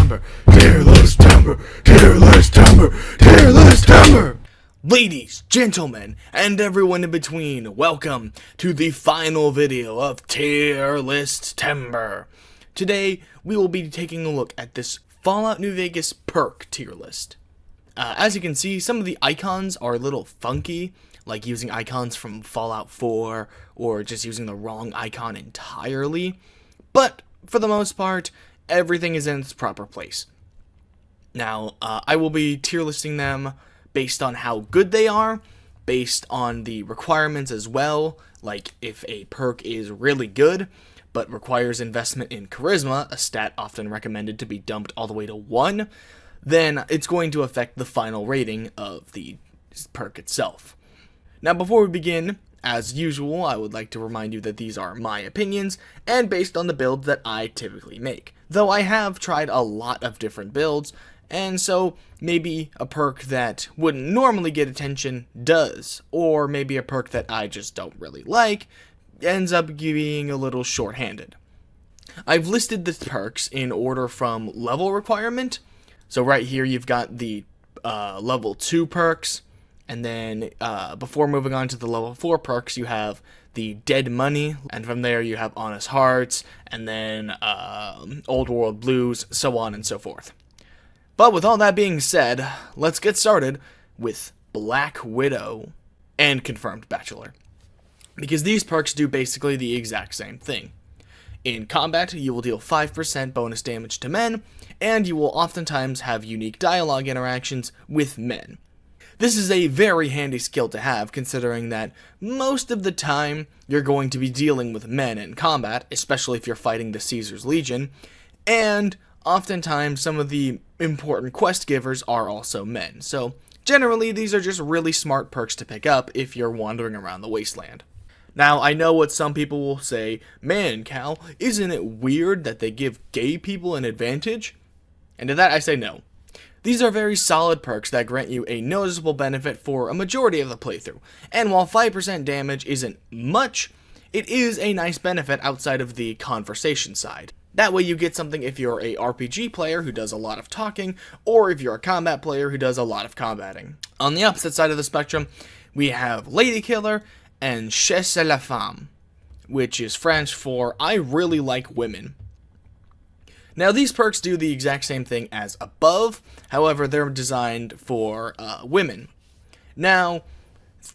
Tember, Tier List Tember, Tier List Tember, Tier List Tember. Ladies, gentlemen, and everyone in between, welcome to the final video of Tier List Tember. Today, we will be taking a look at this Fallout New Vegas perk tier list. As you can see, some of the icons are a little funky, like using icons from Fallout 4, or just using the wrong icon entirely, but for the most part, everything is in its proper place. Now, I will be tier listing them based on how good they are, based on the requirements as well, like if a perk is really good, but requires investment in charisma, a stat often recommended to be dumped all the way to 1, then it's going to affect the final rating of the perk itself. Now, before we begin, as usual, I would like to remind you that these are my opinions, and based on the builds that I typically make. Though I have tried a lot of different builds, and so maybe a perk that wouldn't normally get attention does, or maybe a perk that I just don't really like ends up being a little short-handed. I've listed the perks in order from level requirement. So right here you've got the level 2 perks, and then before moving on to the level 4 perks, you have the Dead Money, and from there you have Honest Hearts, and then Old World Blues, so on and so forth. But with all that being said, let's get started with Black Widow and Confirmed Bachelor, because these perks do basically the exact same thing. In combat, you will deal 5% bonus damage to men, and you will oftentimes have unique dialogue interactions with men. This is a very handy skill to have, considering that most of the time you're going to be dealing with men in combat, especially if you're fighting the Caesar's Legion, and oftentimes some of the important quest givers are also men. So generally, these are just really smart perks to pick up if you're wandering around the wasteland. Now, I know what some people will say, man, Cal, isn't it weird that they give gay people an advantage? And to that I say no. These are very solid perks that grant you a noticeable benefit for a majority of the playthrough, and while 5% damage isn't much, it is a nice benefit outside of the conversation side. That way you get something if you're a RPG player who does a lot of talking, or if you're a combat player who does a lot of combating. On the opposite side of the spectrum, we have Lady Killer and Chasse la Femme, which is French for I really like women. Now, these perks do the exact same thing as above, however, they're designed for women. Now,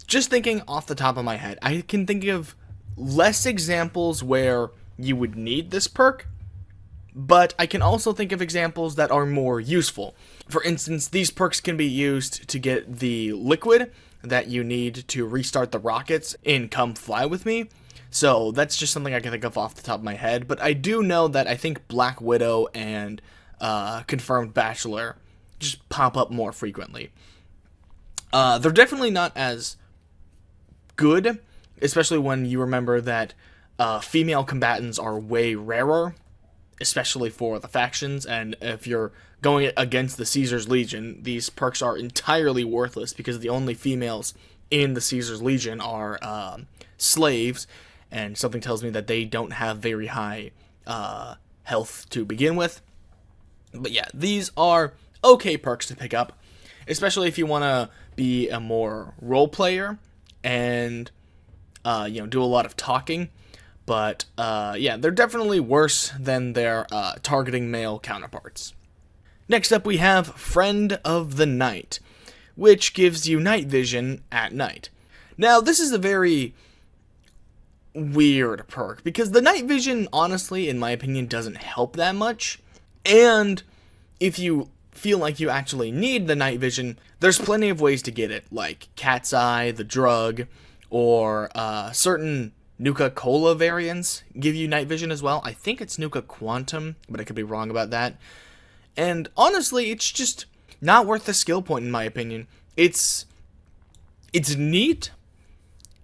just thinking off the top of my head, I can think of less examples where you would need this perk, but I can also think of examples that are more useful. For instance, these perks can be used to get the liquid that you need to restart the rockets in Come Fly With Me. So that's just something I can think of off the top of my head, but I do know that I think Black Widow and Confirmed Bachelor just pop up more frequently. They're definitely not as good, especially when you remember that female combatants are way rarer, especially for the factions, and if you're going against the Caesar's Legion, these perks are entirely worthless because the only females in the Caesar's Legion are slaves, and something tells me that they don't have very high health to begin with. But yeah, these are okay perks to pick up, especially if you want to be a more role player and do a lot of talking. But yeah, they're definitely worse than their targeting male counterparts. Next up, we have Friend of the Night, which gives you night vision at night. Now, this is a very weird perk, because the night vision, honestly, in my opinion, doesn't help that much. And if you feel like you actually need the night vision, there's plenty of ways to get it, like Cat's Eye, the drug, or certain Nuka-Cola variants give you night vision as well. I think it's Nuka Quantum, but I could be wrong about that. And honestly, it's just not worth the skill point in my opinion. It's neat,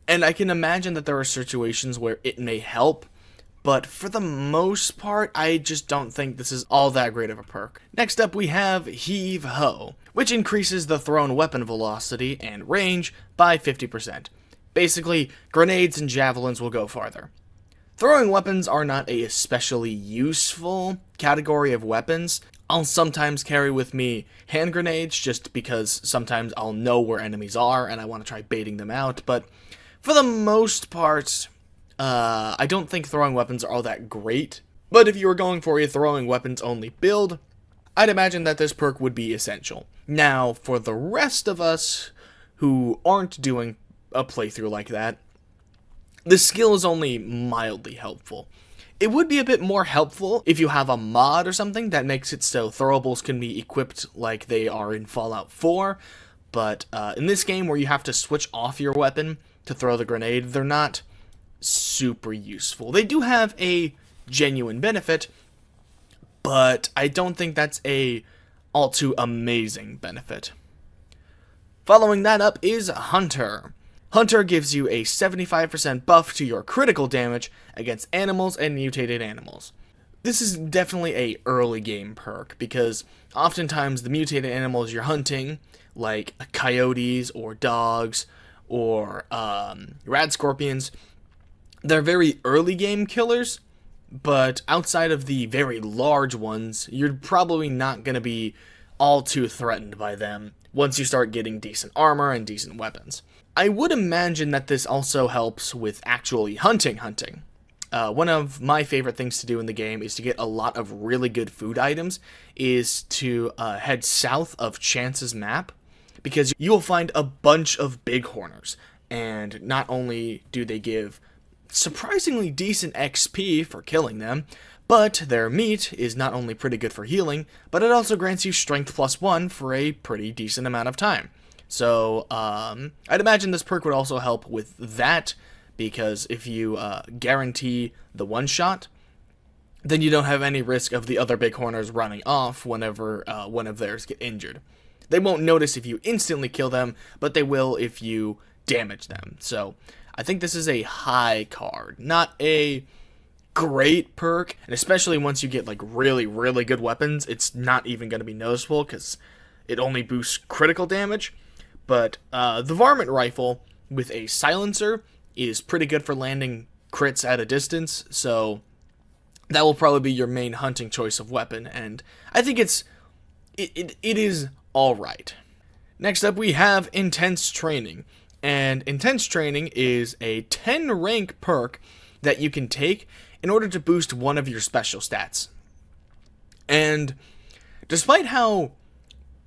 and I can imagine that there are situations where it may help, but for the most part, I just don't think this is all that great of a perk. Next up, we have Heave Ho, which increases the thrown weapon velocity and range by 50%. Basically, grenades and javelins will go farther. Throwing weapons are not a especially useful category of weapons. I'll sometimes carry with me hand grenades just because sometimes I'll know where enemies are and I want to try baiting them out, but for the most part, I don't think throwing weapons are all that great. But if you were going for a throwing weapons only build, I'd imagine that this perk would be essential. Now, for the rest of us who aren't doing a playthrough like that, the skill is only mildly helpful. It would be a bit more helpful if you have a mod or something that makes it so throwables can be equipped like they are in Fallout 4, but in this game where you have to switch off your weapon to throw the grenade, they're not super useful. They do have a genuine benefit, but I don't think that's a all too amazing benefit. Following that up is Hunter. Hunter gives you a 75% buff to your critical damage against animals and mutated animals. This is definitely a early game perk, because oftentimes the mutated animals you're hunting, like coyotes or dogs or rad scorpions, they're very early game killers, but outside of the very large ones, you're probably not going to be all too threatened by them once you start getting decent armor and decent weapons. I would imagine that this also helps with actually hunting. One of my favorite things to do in the game is to get a lot of really good food items, is to head south of Chance's map, because you'll find a bunch of bighorners, and not only do they give surprisingly decent XP for killing them, but their meat is not only pretty good for healing, but it also grants you strength +1 for a pretty decent amount of time. So, I'd imagine this perk would also help with that, because if you guarantee the one-shot, then you don't have any risk of the other bighorners running off whenever one of theirs get injured. They won't notice if you instantly kill them, but they will if you damage them. So, I think this is a high card, not a great perk, and especially once you get like really, really good weapons, it's not even going to be noticeable because it only boosts critical damage. But the Varmint Rifle with a silencer is pretty good for landing crits at a distance, so that will probably be your main hunting choice of weapon, and I think it is alright. Next up we have Intense Training, and Intense Training is a 10 rank perk that you can take in order to boost one of your special stats. And despite how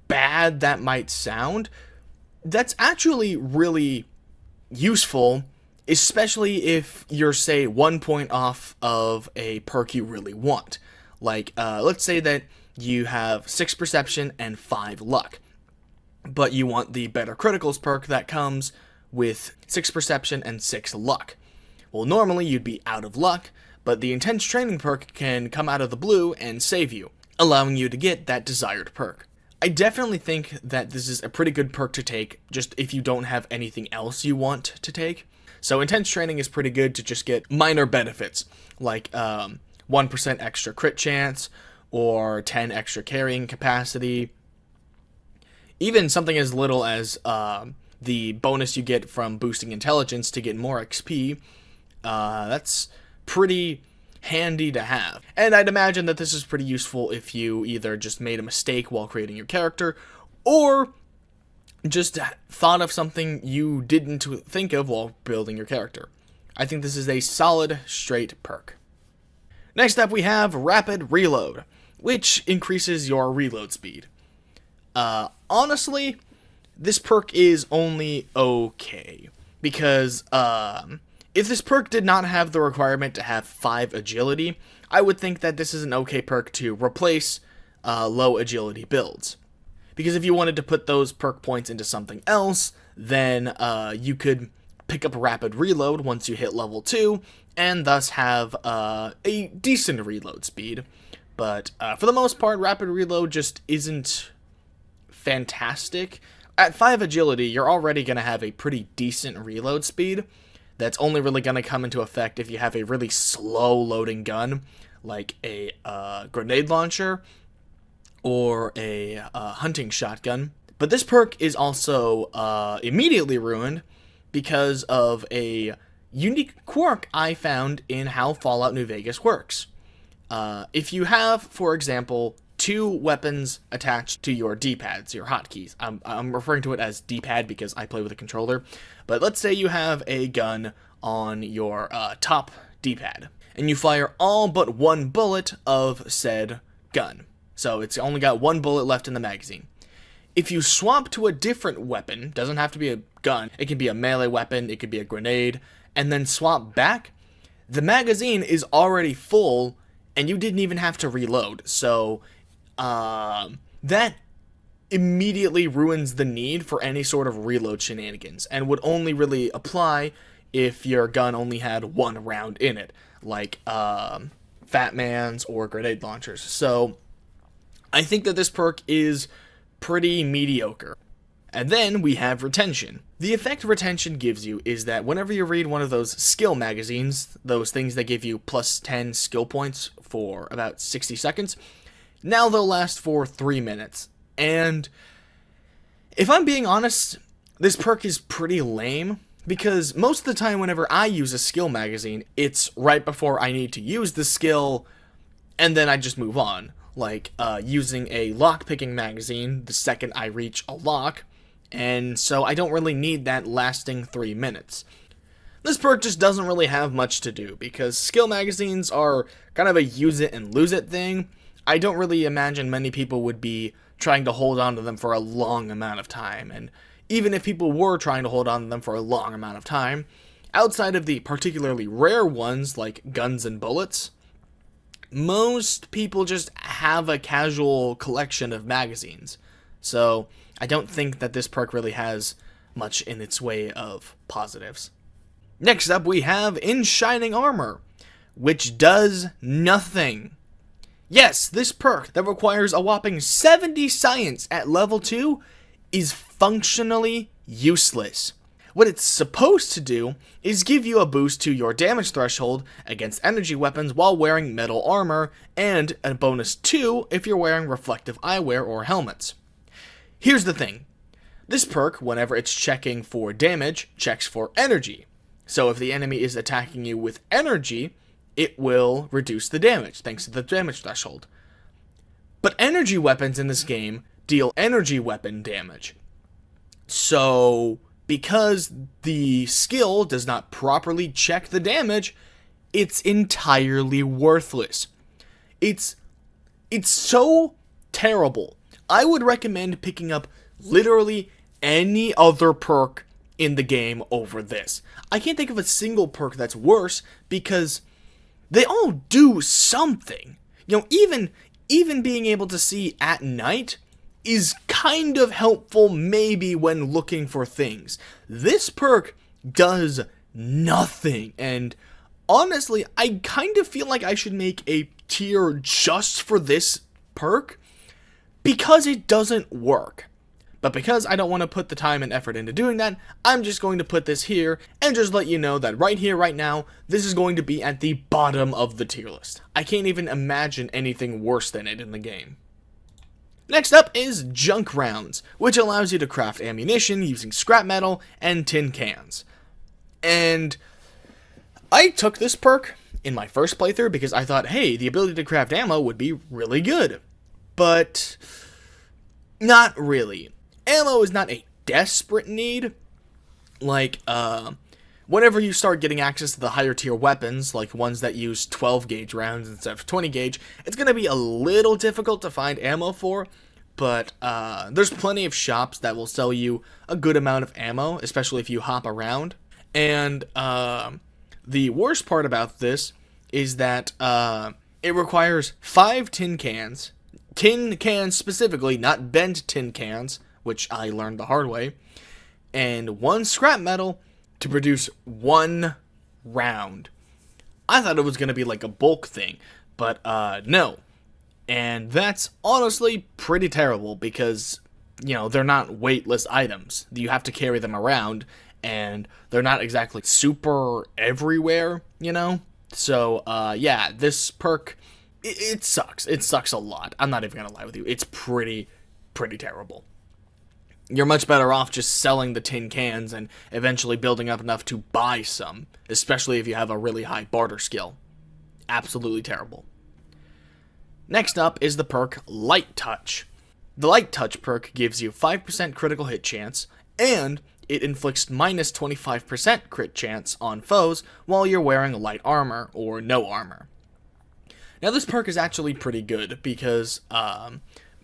bad that might sound, that's actually really useful, especially if you're, say, 1 point off of a perk you really want. Like, let's say that you have 6 perception and 5 luck, but you want the better criticals perk that comes with 6 perception and 6 luck. Well, normally you'd be out of luck, but the Intense Training perk can come out of the blue and save you, allowing you to get that desired perk. I definitely think that this is a pretty good perk to take, just if you don't have anything else you want to take. So Intense Training is pretty good to just get minor benefits, like 1% extra crit chance, or 10 extra carrying capacity. Even something as little as the bonus you get from boosting intelligence to get more XP, that's pretty handy to have. And I'd imagine that this is pretty useful if you either just made a mistake while creating your character, or just thought of something you didn't think of while building your character. I think this is a solid, straight perk. Next up we have Rapid Reload, which increases your reload speed. Honestly, this perk is only okay, because if this perk did not have the requirement to have 5 agility, I would think that this is an okay perk to replace low agility builds. Because if you wanted to put those perk points into something else, then you could pick up Rapid Reload once you hit level 2, and thus have a decent reload speed. But for the most part, Rapid Reload just isn't fantastic. At 5 agility, you're already going to have a pretty decent reload speed. That's only really going to come into effect if you have a really slow loading gun, like a grenade launcher or a hunting shotgun. But this perk is also immediately ruined because of a unique quirk I found in how Fallout New Vegas works. If you have, for example, two weapons attached to your D-pads, your hotkeys. I'm referring to it as D-pad because I play with a controller. But let's say you have a gun on your top D-pad, and you fire all but one bullet of said gun. So it's only got one bullet left in the magazine. If you swap to a different weapon, doesn't have to be a gun, it can be a melee weapon, it could be a grenade, and then swap back, the magazine is already full, and you didn't even have to reload. So, that immediately ruins the need for any sort of reload shenanigans, and would only really apply if your gun only had one round in it, like, Fat Man's or grenade launchers. So, I think that this perk is pretty mediocre. And then we have retention. The effect retention gives you is that whenever you read one of those skill magazines, those things that give you plus 10 skill points for about 60 seconds, now they'll last for 3 minutes. And if I'm being honest, this perk is pretty lame, because most of the time whenever I use a skill magazine, it's right before I need to use the skill, and then I just move on. Like, using a lock-picking magazine the second I reach a lock, and so I don't really need that lasting 3 minutes. This perk just doesn't really have much to do, because skill magazines are kind of a use-it-and-lose-it thing. I don't really imagine many people would be trying to hold on to them for a long amount of time, and even if people were trying to hold on to them for a long amount of time, outside of the particularly rare ones like guns and bullets, most people just have a casual collection of magazines. So I don't think that this perk really has much in its way of positives. Next up we have In Shining Armor, which does nothing. Yes, this perk that requires a whopping 70 science at level 2 is functionally useless. What it's supposed to do is give you a boost to your damage threshold against energy weapons while wearing metal armor, and a bonus 2 if you're wearing reflective eyewear or helmets. Here's the thing. This perk, whenever it's checking for damage, checks for energy. So if the enemy is attacking you with energy, it will reduce the damage, thanks to the damage threshold. But energy weapons in this game deal energy weapon damage. So because the skill does not properly check the damage, it's entirely worthless. It's so terrible. I would recommend picking up literally any other perk in the game over this. I can't think of a single perk that's worse, because they all do something. You know, even being able to see at night is kind of helpful maybe when looking for things. This perk does nothing, and honestly, I kind of feel like I should make a tier just for this perk, because it doesn't work. But because I don't want to put the time and effort into doing that, I'm just going to put this here, and just let you know that right here, right now, this is going to be at the bottom of the tier list. I can't even imagine anything worse than it in the game. Next up is Junk Rounds, which allows you to craft ammunition using scrap metal and tin cans. And I took this perk in my first playthrough because I thought, hey, the ability to craft ammo would be really good. But not really. Ammo is not a desperate need. Like, whenever you start getting access to the higher tier weapons, like ones that use 12 gauge rounds instead of 20 gauge, it's going to be a little difficult to find ammo for, but there's plenty of shops that will sell you a good amount of ammo, especially if you hop around. And the worst part about this is that it requires 5 tin cans specifically, not bent tin cans, which I learned the hard way, and 1 scrap metal to produce 1 round. I thought it was going to be like a bulk thing, but no. And that's honestly pretty terrible because, you know, they're not weightless items. You have to carry them around, and they're not exactly super everywhere, you know? So, yeah, this perk, it sucks. It sucks a lot. I'm not even going to lie with you. It's pretty terrible. You're much better off just selling the tin cans and eventually building up enough to buy some, especially if you have a really high barter skill. Absolutely terrible. Next up is the perk Light Touch. The Light Touch perk gives you 5% critical hit chance, and it inflicts minus 25% crit chance on foes while you're wearing light armor or no armor. Now this perk is actually pretty good because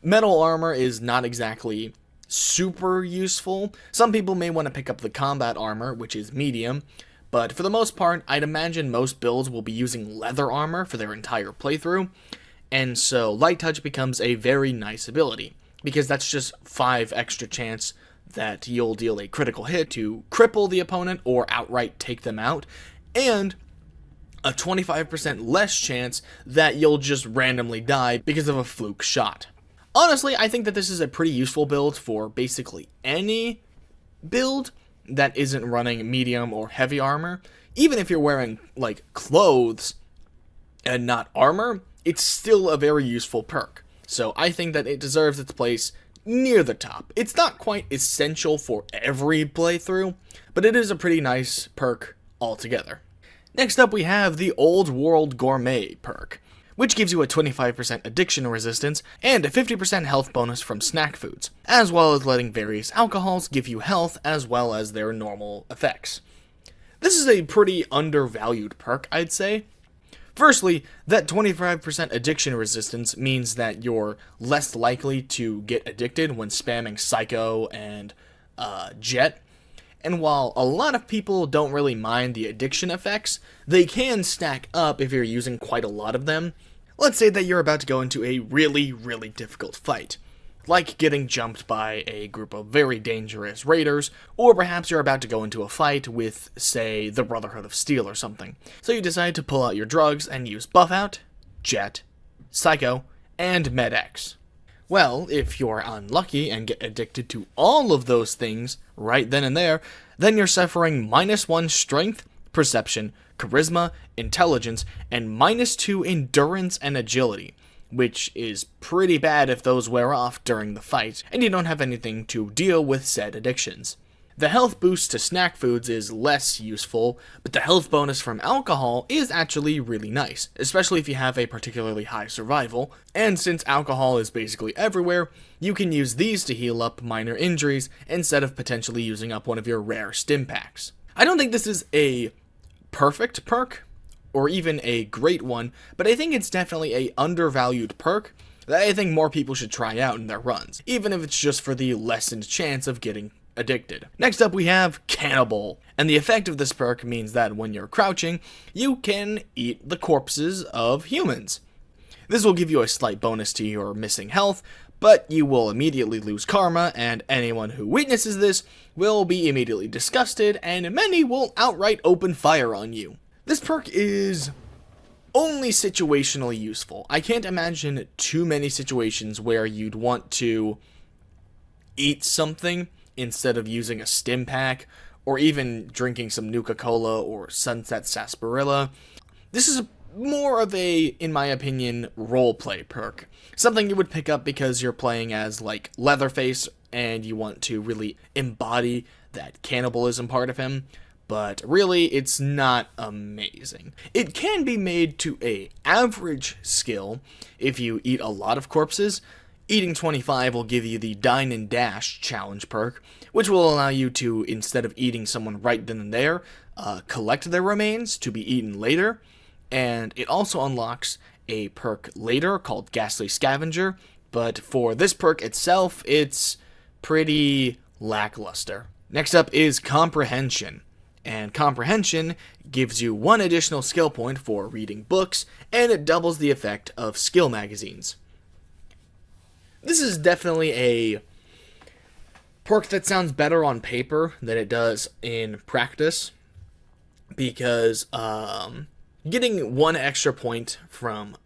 metal armor is not exactly super useful. Some people may want to pick up the combat armor, which is medium, but for the most part, I'd imagine most builds will be using leather armor for their entire playthrough, and so Light Touch becomes a very nice ability, because that's just 5 extra chance that you'll deal a critical hit to cripple the opponent or outright take them out, and a 25% less chance that you'll just randomly die because of a fluke shot. Honestly, I think that this is a pretty useful build for basically any build that isn't running medium or heavy armor. Even if you're wearing, like, clothes and not armor, it's still a very useful perk. So I think that it deserves its place near the top. It's not quite essential for every playthrough, but it is a pretty nice perk altogether. Next up we have the Old World Gourmet perk, which gives you a 25% addiction resistance and a 50% health bonus from snack foods, as well as letting various alcohols give you health as well as their normal effects. This is a pretty undervalued perk, I'd say. Firstly, that 25% addiction resistance means that you're less likely to get addicted when spamming Psycho and Jet. And while a lot of people don't really mind the addiction effects, they can stack up if you're using quite a lot of them. Let's say that you're about to go into a really, really difficult fight, like getting jumped by a group of very dangerous raiders, or perhaps you're about to go into a fight with, say, the Brotherhood of Steel or something. So you decide to pull out your drugs and use Buff Out, Jet, Psycho, and Med-X. Well, if you're unlucky and get addicted to all of those things right then and there, then you're suffering -1 strength, perception, charisma, intelligence, and -2 endurance and agility, which is pretty bad if those wear off during the fight, and you don't have anything to deal with said addictions. The health boost to snack foods is less useful, but the health bonus from alcohol is actually really nice, especially if you have a particularly high survival, and since alcohol is basically everywhere, you can use these to heal up minor injuries instead of potentially using up one of your rare stim packs. I don't think this is a perfect perk, or even a great one, but I think it's definitely a undervalued perk that I think more people should try out in their runs, even if it's just for the lessened chance of getting addicted. Next up we have Cannibal, and the effect of this perk means that when you're crouching, you can eat the corpses of humans. This will give you a slight bonus to your missing health, but you will immediately lose karma, and anyone who witnesses this will be immediately disgusted, and many will outright open fire on you. This perk is only situationally useful. I can't imagine too many situations where you'd want to eat something instead of using a stim pack, or even drinking some Nuka-Cola or Sunset Sarsaparilla. This is more of a, in my opinion, roleplay perk. Something you would pick up because you're playing as, like, Leatherface, and you want to really embody that cannibalism part of him, but really, it's not amazing. It can be made to a average skill if you eat a lot of corpses. Eating 25 will give you the Dine and Dash challenge perk, which will allow you to, instead of eating someone right then and there, collect their remains to be eaten later. And it also unlocks a perk later called Ghastly Scavenger, but for this perk itself, it's pretty lackluster. Next up is Comprehension, and Comprehension gives you 1 additional skill point for reading books, and it doubles the effect of skill magazines. This is definitely a perk that sounds better on paper than it does in practice, because getting 1 extra point from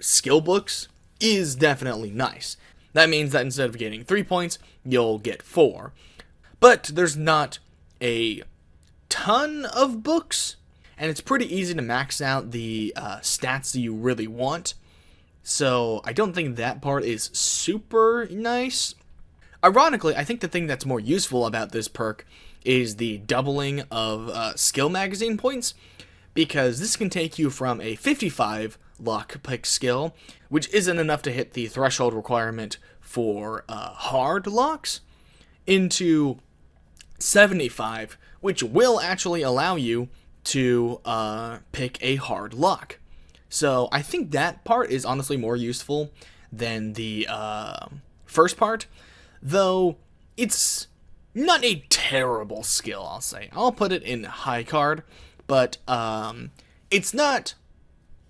skill books is definitely nice. That means that instead of getting 3 points, you'll get 4. But there's not a ton of books, and it's pretty easy to max out the stats that you really want. So I don't think that part is super nice. Ironically, I think the thing that's more useful about this perk is the doubling of skill magazine points, because this can take you from a 55 lockpick skill, which isn't enough to hit the threshold requirement for hard locks, into 75, which will actually allow you to pick a hard lock. So I think that part is honestly more useful than the first part, though it's not a terrible skill, I'll say. I'll put it in high card, but it's not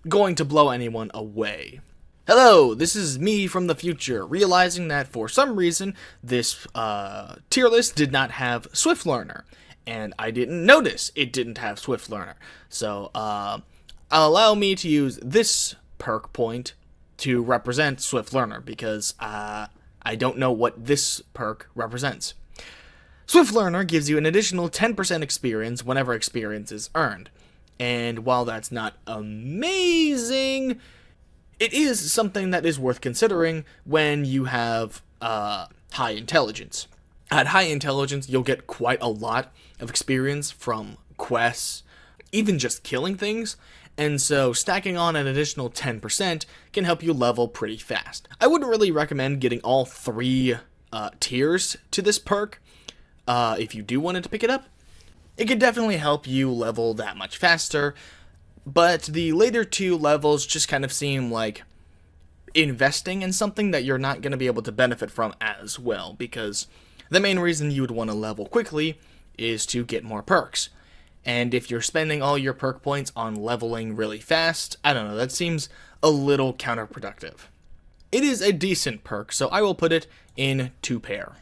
going to blow anyone away. Hello, this is me from the future, realizing that for some reason this tier list did not have Swift Learner, and I didn't notice it didn't have Swift Learner. So allow me to use this perk point to represent Swift Learner, because I don't know what this perk represents. Swift Learner gives you an additional 10% experience whenever experience is earned, and while that's not amazing, it is something that is worth considering when you have high intelligence. At high intelligence, you'll get quite a lot of experience from quests, even just killing things, and so stacking on an additional 10% can help you level pretty fast. I wouldn't really recommend getting all 3 tiers to this perk if you do want to pick it up. It could definitely help you level that much faster, but the later 2 levels just kind of seem like investing in something that you're not going to be able to benefit from as well, because the main reason you would want to level quickly is to get more perks. And if you're spending all your perk points on leveling really fast, I don't know, that seems a little counterproductive. It is a decent perk, so I will put it in 2 pair.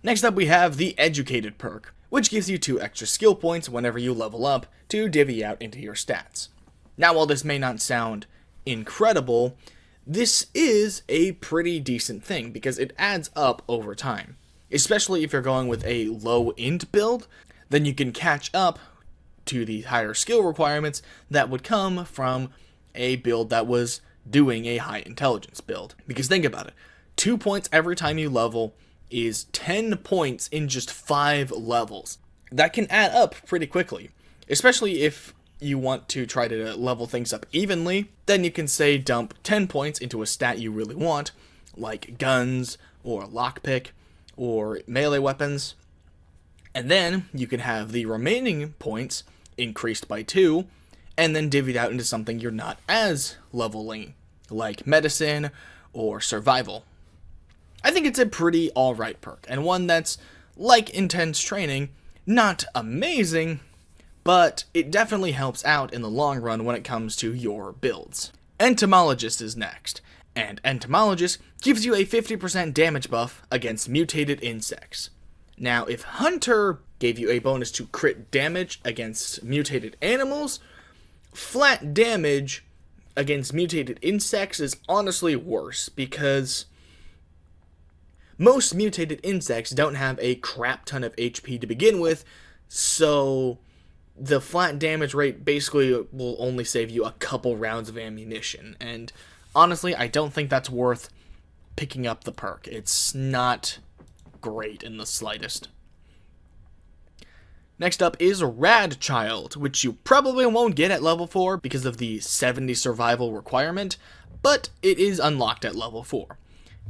Next up we have the Educated perk, which gives you 2 extra skill points whenever you level up to divvy out into your stats. Now, while this may not sound incredible, this is a pretty decent thing because it adds up over time. Especially if you're going with a low int build, then you can catch up to the higher skill requirements that would come from a build that was doing a high intelligence build. Because think about it, 2 points every time you level is 10 points in just 5 levels. That can add up pretty quickly, especially if you want to try to level things up evenly. Then you can say dump 10 points into a stat you really want, like guns or lockpick or melee weapons, and then you can have the remaining points increased by 2 and then divvied out into something you're not as leveling, like medicine or survival. I think it's a pretty alright perk, and one that's, like intense training, not amazing, but it definitely helps out in the long run when it comes to your builds. Entomologist is next, and Entomologist gives you a 50% damage buff against mutated insects. Now, if Hunter gave you a bonus to crit damage against mutated animals, flat damage against mutated insects is honestly worse, because most mutated insects don't have a crap ton of HP to begin with, so the flat damage rate basically will only save you a couple rounds of ammunition, and honestly, I don't think that's worth picking up the perk. It's not great in the slightest. Next up is Rad Child, which you probably won't get at level 4 because of the 70 survival requirement, but it is unlocked at level 4.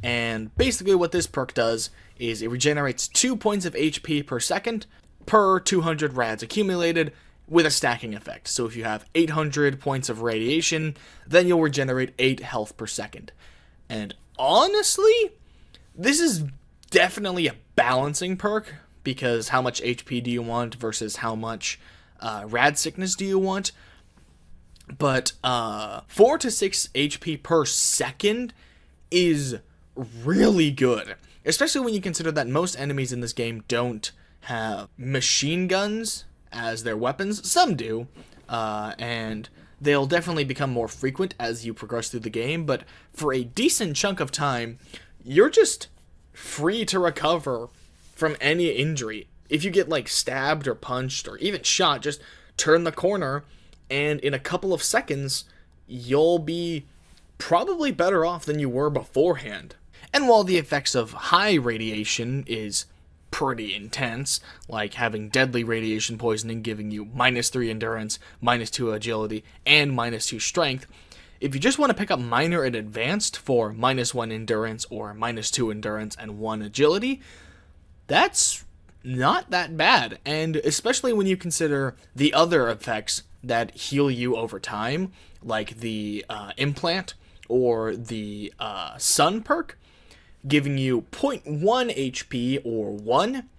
And basically what this perk does is it regenerates 2 points of HP per second per 200 rads accumulated with a stacking effect. So if you have 800 points of radiation, then you'll regenerate 8 health per second. And honestly, this is definitely a balancing perk, because how much HP do you want versus how much rad sickness do you want? But 4 to 6 HP per second is really good, especially when you consider that most enemies in this game don't have machine guns as their weapons. Some do, and they'll definitely become more frequent as you progress through the game, but for a decent chunk of time, you're just free to recover from any injury. If you get like stabbed or punched or even shot, just turn the corner and in a couple of seconds you'll be probably better off than you were beforehand. And while the effects of high radiation is pretty intense, like having deadly radiation poisoning giving you -3 endurance, -2 agility, and -2 strength, If you just want to pick up minor and advanced for -1 endurance or -2 endurance and 1 agility, that's not that bad. And especially when you consider the other effects that heal you over time, like the implant or the sun perk, giving you 0.1 HP or 1.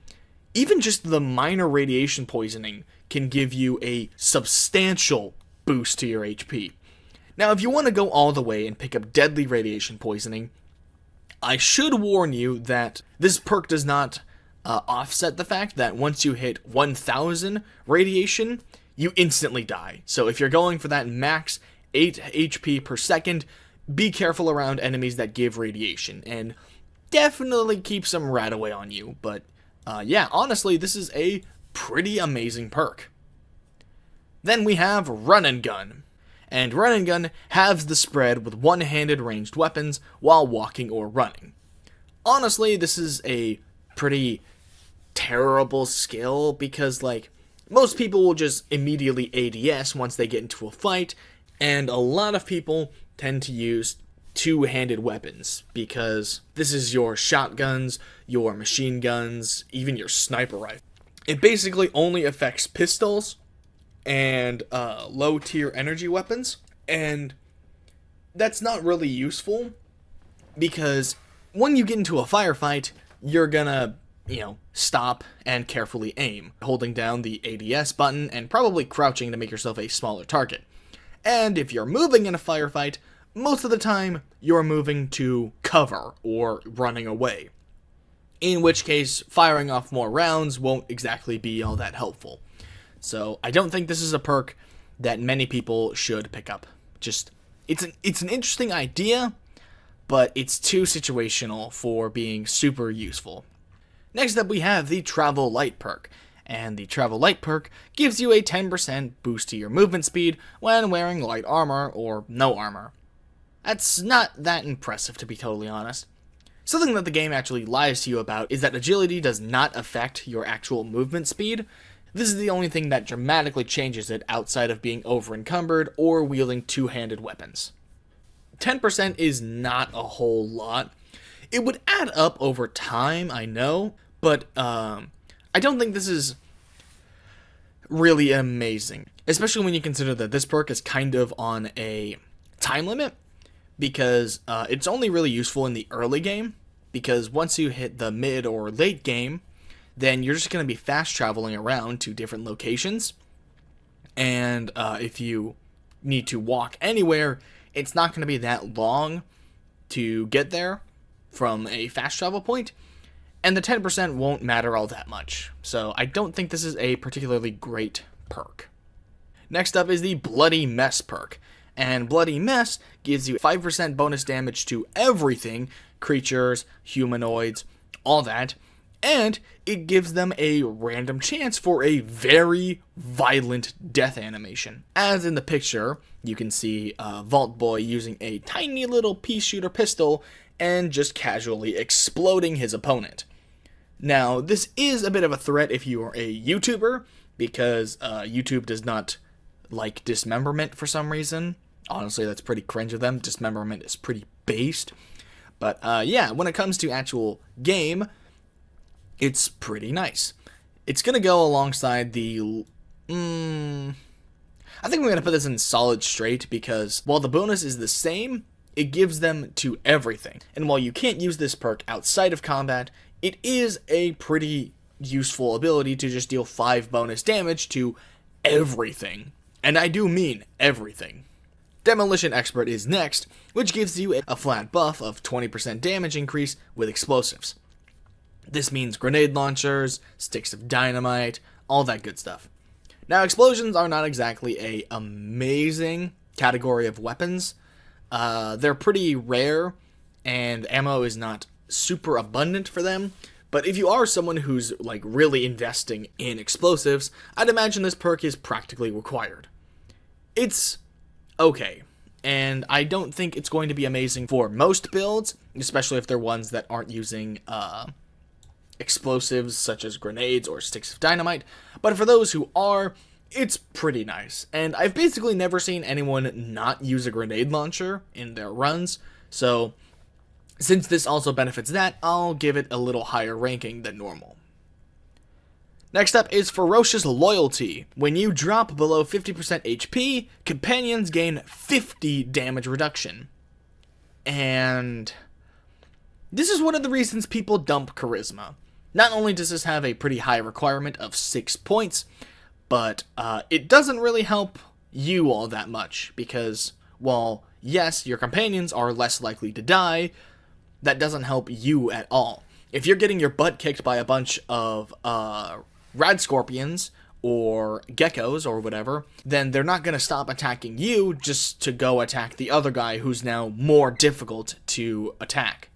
Even just the minor radiation poisoning can give you a substantial boost to your HP. Now, if you want to go all the way and pick up deadly radiation poisoning, I should warn you that this perk does not offset the fact that once you hit 1000 radiation, you instantly die. So if you're going for that max 8 HP per second, be careful around enemies that give radiation, and definitely keep some rat away on you. But yeah, honestly, this is a pretty amazing perk. Then we have Run and Gun. And Run and Gun halves the spread with one-handed ranged weapons while walking or running. Honestly, this is a pretty terrible skill because, like, most people will just immediately ADS once they get into a fight, and a lot of people tend to use two-handed weapons because this is your shotguns, your machine guns, even your sniper rifle. It basically only affects pistols and low-tier energy weapons, and that's not really useful because when you get into a firefight, you're gonna, stop and carefully aim, holding down the ADS button and probably crouching to make yourself a smaller target. And if you're moving in a firefight, most of the time you're moving to cover or running away, in which case firing off more rounds won't exactly be all that helpful. So I don't think this is a perk that many people should pick up. Just, it's an interesting idea, but it's too situational for being super useful. Next up we have the Travel Light perk, and the Travel Light perk gives you a 10% boost to your movement speed when wearing light armor or no armor. That's not that impressive, to be totally honest. Something that the game actually lies to you about is that agility does not affect your actual movement speed. This is the only thing that dramatically changes it outside of being over-encumbered or wielding two-handed weapons. 10% is not a whole lot. It would add up over time, I know, but I don't think this is really amazing. Especially when you consider that this perk is kind of on a time limit, because it's only really useful in the early game, because once you hit the mid or late game, then you're just going to be fast traveling around to different locations, and if you need to walk anywhere, it's not going to be that long to get there from a fast travel point, and the 10% won't matter all that much, so I don't think this is a particularly great perk. Next up is the Bloody Mess perk, and Bloody Mess gives you 5% bonus damage to everything, creatures, humanoids, all that, and it gives them a random chance for a very violent death animation. As in the picture, you can see Vault Boy using a tiny little pea shooter pistol and just casually exploding his opponent. Now, this is a bit of a threat if you are a YouTuber, because YouTube does not like dismemberment for some reason. Honestly, that's pretty cringe of them. Dismemberment is pretty based. But yeah, when it comes to actual game, it's pretty nice. It's going to go alongside the... I think we're going to put this in solid straight, because while the bonus is the same, it gives them to everything. And while you can't use this perk outside of combat, it is a pretty useful ability to just deal 5 bonus damage to everything. And I do mean everything. Demolition Expert is next, which gives you a flat buff of 20% damage increase with explosives. This means grenade launchers, sticks of dynamite, all that good stuff. Now, explosions are not exactly a amazing category of weapons. They're pretty rare, and ammo is not super abundant for them. But if you are someone who's like really investing in explosives, I'd imagine this perk is practically required. It's okay, and I don't think it's going to be amazing for most builds, especially if they're ones that aren't using explosives such as grenades or sticks of dynamite. But for those who are, it's pretty nice. And I've basically never seen anyone not use a grenade launcher in their runs, so since this also benefits that, I'll give it a little higher ranking than normal. Next up is Ferocious Loyalty. When you drop below 50% HP, companions gain 50 damage reduction. And this is one of the reasons people dump Charisma. Not only does this have a pretty high requirement of 6 points, but it doesn't really help you all that much, because while, yes, your companions are less likely to die, that doesn't help you at all. If you're getting your butt kicked by a bunch of rad scorpions or geckos or whatever, then they're not going to stop attacking you just to go attack the other guy who's now more difficult to attack.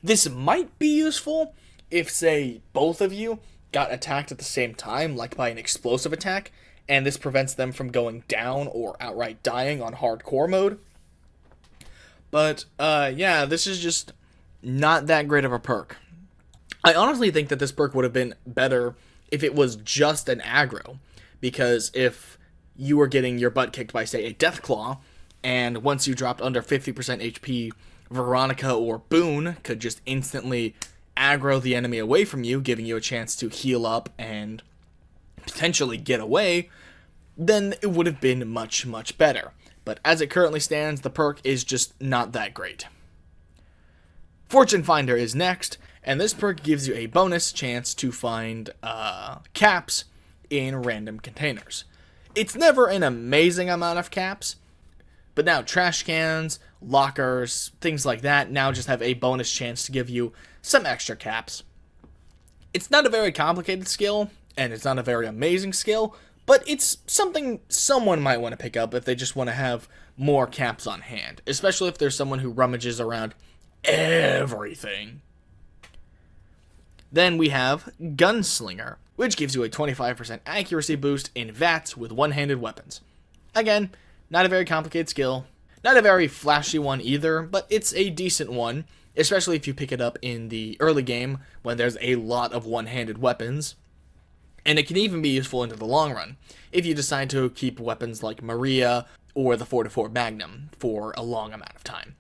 This might be useful if, say, both of you got attacked at the same time, like by an explosive attack, and this prevents them from going down or outright dying on hardcore mode. But, yeah, this is just not that great of a perk. I honestly think that this perk would have been better if it was just an aggro, because if you were getting your butt kicked by, say, a Deathclaw, and once you dropped under 50% HP, Veronica or Boone could just instantly aggro the enemy away from you, giving you a chance to heal up and potentially get away, then it would have been much, much better. But as it currently stands, the perk is just not that great. Fortune Finder is next, and this perk gives you a bonus chance to find caps in random containers. It's never an amazing amount of caps, but now trash cans, lockers, things like that now just have a bonus chance to give you some extra caps. It's not a very complicated skill, and it's not a very amazing skill, but it's something someone might want to pick up if they just want to have more caps on hand, especially if there's someone who rummages around everything. Then we have Gunslinger, which gives you a 25% accuracy boost in VATS with one-handed weapons. Again, not a very complicated skill, not a very flashy one either, but it's a decent one, especially if you pick it up in the early game when there's a lot of one-handed weapons. And it can even be useful into the long run, if you decide to keep weapons like Maria or the 4x4 Magnum for a long amount of time.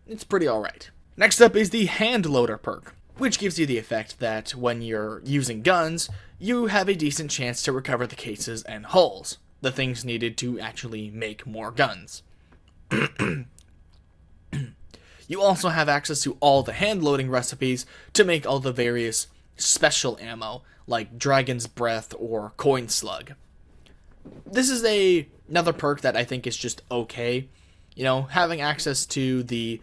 It's pretty alright. Next up is the Hand Loader perk, which gives you the effect that when you're using guns, you have a decent chance to recover the cases and hulls, the things needed to actually make more guns. You also have access to all the hand loading recipes to make all the various special ammo, like Dragon's Breath or Coin Slug. This is another perk that I think is just okay. You know, having access to the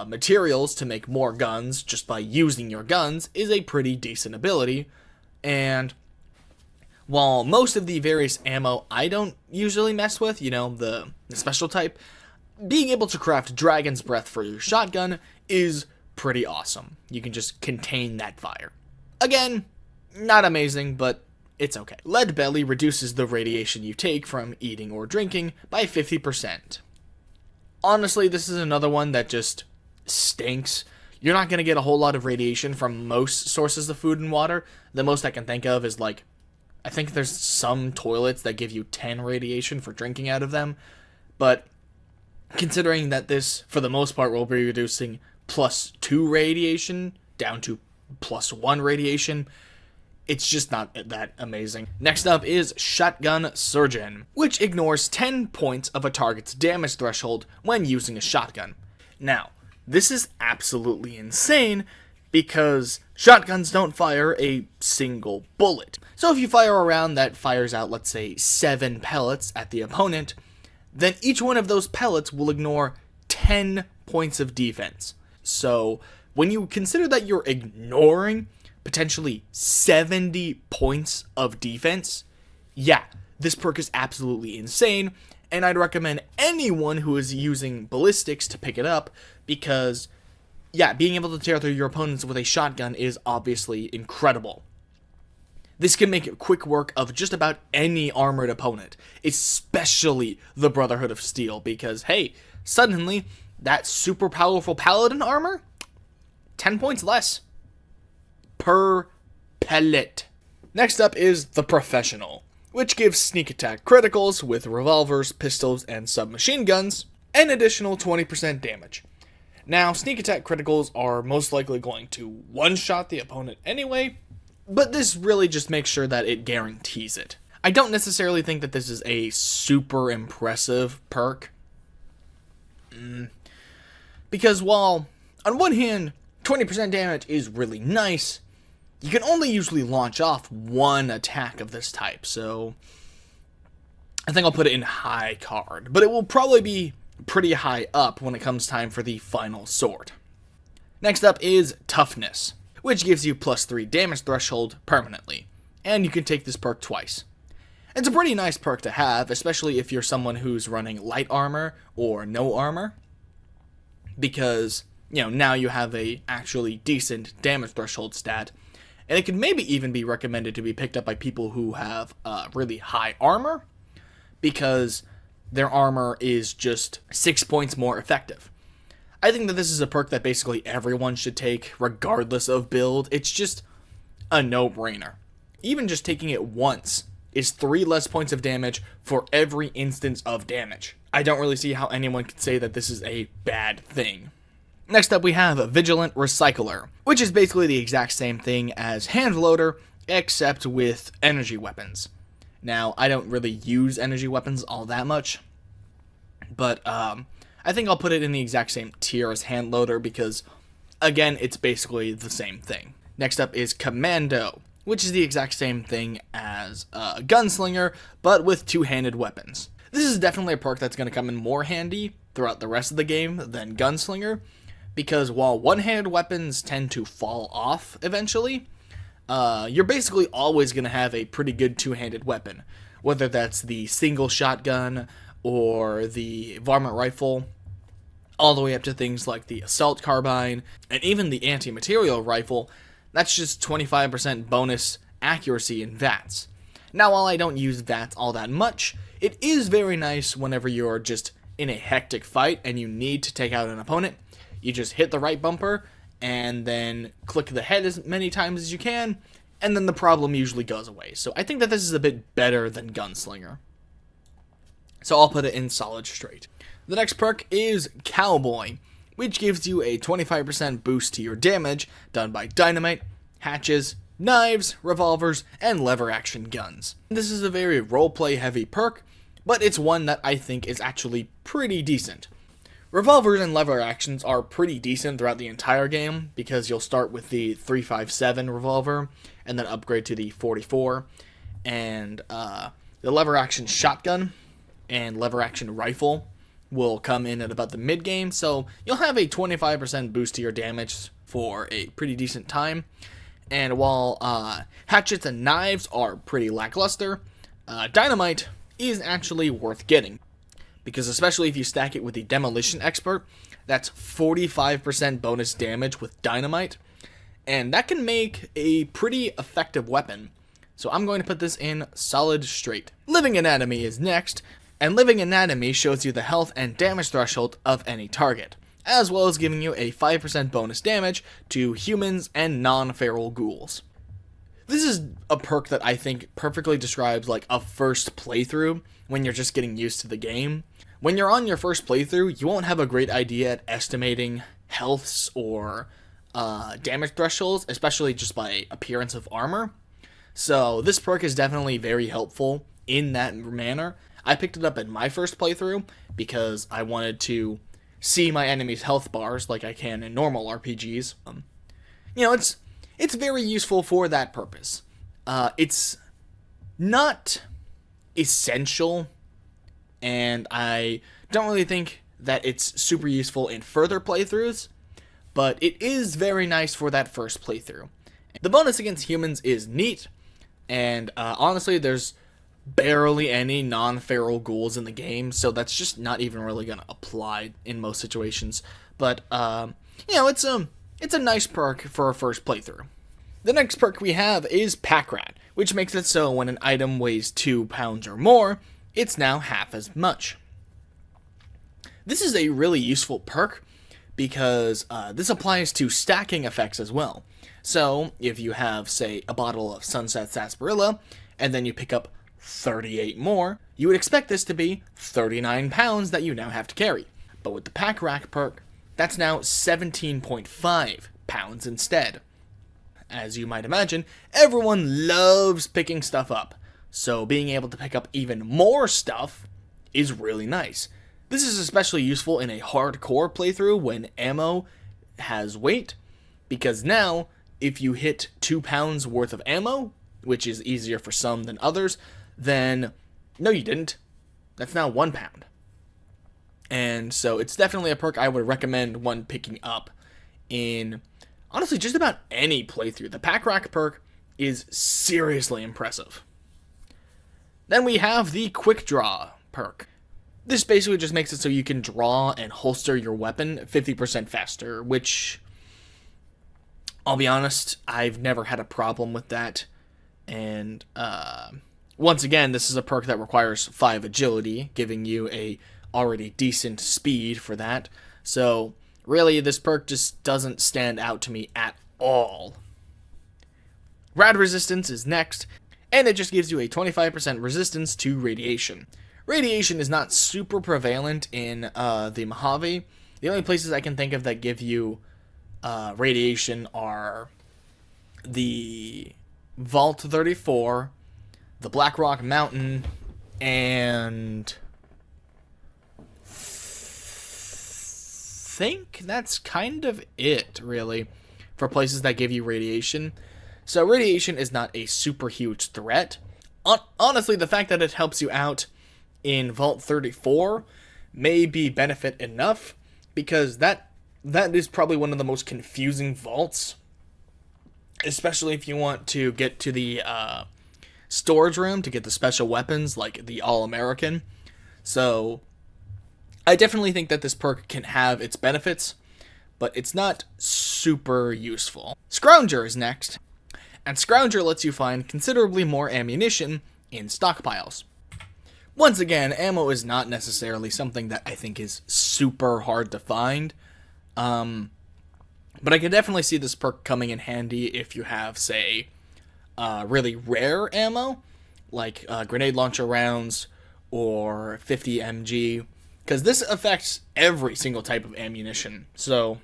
materials to make more guns just by using your guns is a pretty decent ability, and while most of the various ammo I don't usually mess with, you know, the special type, being able to craft Dragon's Breath for your shotgun is pretty awesome. You can just contain that fire. Again, not amazing, but it's okay. Lead Belly reduces the radiation you take from eating or drinking by 50%. Honestly, this is another one that just stinks. You're not going to get a whole lot of radiation from most sources of food and water. The most I can think of is, like, I think there's some toilets that give you 10 radiation for drinking out of them. But considering that this, for the most part, will be reducing +2 radiation down to +1 radiation, it's just not that amazing. Next up is Shotgun Surgeon, which ignores 10 points of a target's damage threshold when using a shotgun. Now, this is absolutely insane because shotguns don't fire a single bullet. So if you fire a round that fires out, let's say, 7 pellets at the opponent, then each one of those pellets will ignore 10 points of defense. So when you consider that you're ignoring potentially 70 points of defense, yeah, this perk is absolutely insane, and I'd recommend anyone who is using ballistics to pick it up, because, yeah, being able to tear through your opponents with a shotgun is obviously incredible. This can make quick work of just about any armored opponent, especially the Brotherhood of Steel, because, hey, suddenly, that super powerful paladin armor, 10 points less per pellet. Next up is the Professional, which gives sneak attack criticals with revolvers, pistols, and submachine guns, an additional 20% damage. Now, sneak attack criticals are most likely going to one-shot the opponent anyway, but this really just makes sure that it guarantees it. I don't necessarily think that this is a super impressive perk, because while, on one hand, 20% damage is really nice, you can only usually launch off one attack of this type, so I think I'll put it in high card, but it will probably be pretty high up when it comes time for the final sword. Next up is Toughness, which gives you +3 damage threshold permanently, and you can take this perk twice. It's a pretty nice perk to have, especially if you're someone who's running light armor or no armor, because, now you have a actually decent damage threshold stat, and it can maybe even be recommended to be picked up by people who have really high armor, because their armor is just 6 points more effective. I think that this is a perk that basically everyone should take, regardless of build. It's just a no-brainer. Even just taking it once is 3 less points of damage for every instance of damage. I don't really see how anyone could say that this is a bad thing. Next up we have Vigilant Recycler, which is basically the exact same thing as Hand Loader, except with energy weapons. Now, I don't really use energy weapons all that much, but I think I'll put it in the exact same tier as Hand Loader because, again, it's basically the same thing. Next up is Commando, which is the exact same thing as Gunslinger, but with two-handed weapons. This is definitely a perk that's going to come in more handy throughout the rest of the game than Gunslinger, because while one-handed weapons tend to fall off eventually, you're basically always going to have a pretty good two-handed weapon, whether that's the single shotgun or the varmint rifle, all the way up to things like the assault carbine, and even the anti-material rifle. That's just 25% bonus accuracy in VATS. Now, while I don't use VATS all that much, it is very nice whenever you're just in a hectic fight and you need to take out an opponent. You just hit the right bumper, and then click the head as many times as you can, and then the problem usually goes away. So I think that this is a bit better than Gunslinger. So I'll put it in solid straight. The next perk is Cowboy, which gives you a 25% boost to your damage done by dynamite, hatches, knives, revolvers, and lever action guns. This is a very roleplay heavy perk, but it's one that I think is actually pretty decent. Revolvers and lever actions are pretty decent throughout the entire game, because you'll start with the 357 revolver, and then upgrade to the 44, and the lever action shotgun and lever action rifle will come in at about the mid-game, so you'll have a 25% boost to your damage for a pretty decent time. And while hatchets and knives are pretty lackluster, dynamite is actually worth getting, because especially if you stack it with the Demolition Expert, that's 45% bonus damage with dynamite, and that can make a pretty effective weapon. So I'm going to put this in solid straight. Living Anatomy is next, and Living Anatomy shows you the health and damage threshold of any target, as well as giving you a 5% bonus damage to humans and non-feral ghouls. This is a perk that I think perfectly describes like a first playthrough when you're just getting used to the game. When you're on your first playthrough, you won't have a great idea at estimating healths or damage thresholds, especially just by appearance of armor. So this perk is definitely very helpful in that manner. I picked it up in my first playthrough because I wanted to see my enemy's health bars like I can in normal RPGs. It's very useful for that purpose. It's not essential, and I don't really think that it's super useful in further playthroughs, but it is very nice for that first playthrough. The bonus against humans is neat, and honestly, there's barely any non-feral ghouls in the game, so that's just not even really going to apply in most situations. But, it's a nice perk for a first playthrough. The next perk we have is Pack Rat, which makes it so when an item weighs 2 pounds or more, it's now half as much. This is a really useful perk because this applies to stacking effects as well. So if you have, say, a bottle of Sunset Sarsaparilla, and then you pick up 38 more, you would expect this to be 39 pounds that you now have to carry. But with the Pack Rack perk, that's now 17.5 pounds instead. As you might imagine, everyone loves picking stuff up, so being able to pick up even more stuff is really nice. This is especially useful in a hardcore playthrough when ammo has weight, because now, if you hit 2 pounds worth of ammo, which is easier for some than others, then no you didn't. That's now 1 pound. And so it's definitely a perk I would recommend one picking up in, honestly, just about any playthrough. The Pack Rack perk is seriously impressive. Then we have the Quick Draw perk. This basically just makes it so you can draw and holster your weapon 50% faster, which, I'll be honest, I've never had a problem with that. And once again, this is a perk that requires 5 agility, giving you a already decent speed for that. So really, this perk just doesn't stand out to me at all. Rad Resistance is next, and it just gives you a 25% resistance to radiation. Radiation is not super prevalent in the Mojave. The only places I can think of that give you radiation are the Vault 34, the Black Rock Mountain, and think that's kind of it, really, for places that give you radiation. So radiation is not a super huge threat. Honestly, the fact that it helps you out in Vault 34 may be benefit enough, because that is probably one of the most confusing vaults, especially if you want to get to the storage room to get the special weapons like the All-American. So I definitely think that this perk can have its benefits, but it's not super useful. Scrounger is next, and Scrounger lets you find considerably more ammunition in stockpiles. Once again, ammo is not necessarily something that I think is super hard to find, but I can definitely see this perk coming in handy if you have, say, really rare ammo, like grenade launcher rounds or 50 MG, because this affects every single type of ammunition. So,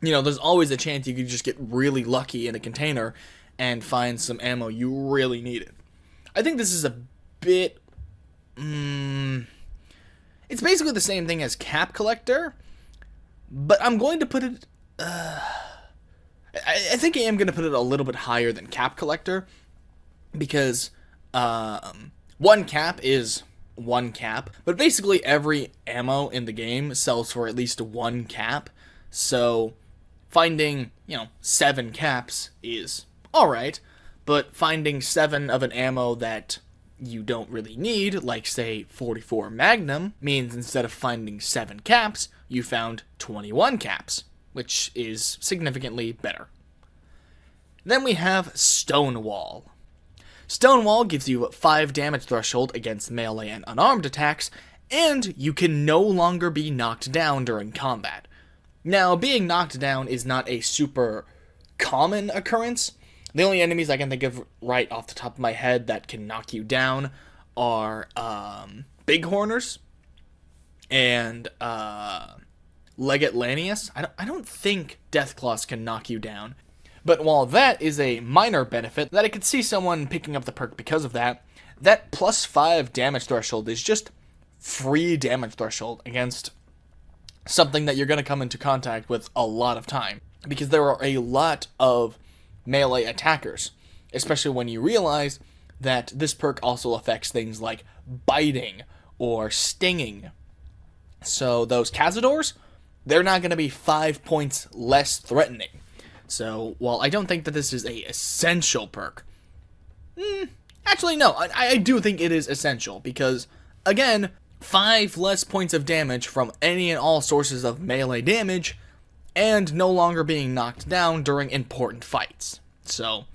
you know, there's always a chance you could just get really lucky in a container and find some ammo you really needed. I think this is a bit... it's basically the same thing as Cap Collector, but I'm going to put it... I think I am going to put it a little bit higher than Cap Collector, because 1 cap is 1 cap, but basically every ammo in the game sells for at least 1 cap, so finding, 7 caps is alright, but finding 7 of an ammo that you don't really need, like say 44 Magnum, means instead of finding 7 caps, you found 21 caps, which is significantly better. Then we have Stonewall. Stonewall gives you 5 damage threshold against melee and unarmed attacks, and you can no longer be knocked down during combat. Now, being knocked down is not a super common occurrence. The only enemies I can think of right off the top of my head that can knock you down are Bighorners and Legate Lanius. I don't think Deathclaws can knock you down. But while that is a minor benefit, that I could see someone picking up the perk because of that, that plus 5 damage threshold is just free damage threshold against something that you're going to come into contact with a lot of time. Because there are a lot of melee attackers, especially when you realize that this perk also affects things like biting or stinging. So those Cazadors, they're not going to be 5 points less threatening. So while I don't think that this is a essential perk, actually no, I do think it is essential, because again, 5 less points of damage from any and all sources of melee damage, and no longer being knocked down during important fights. So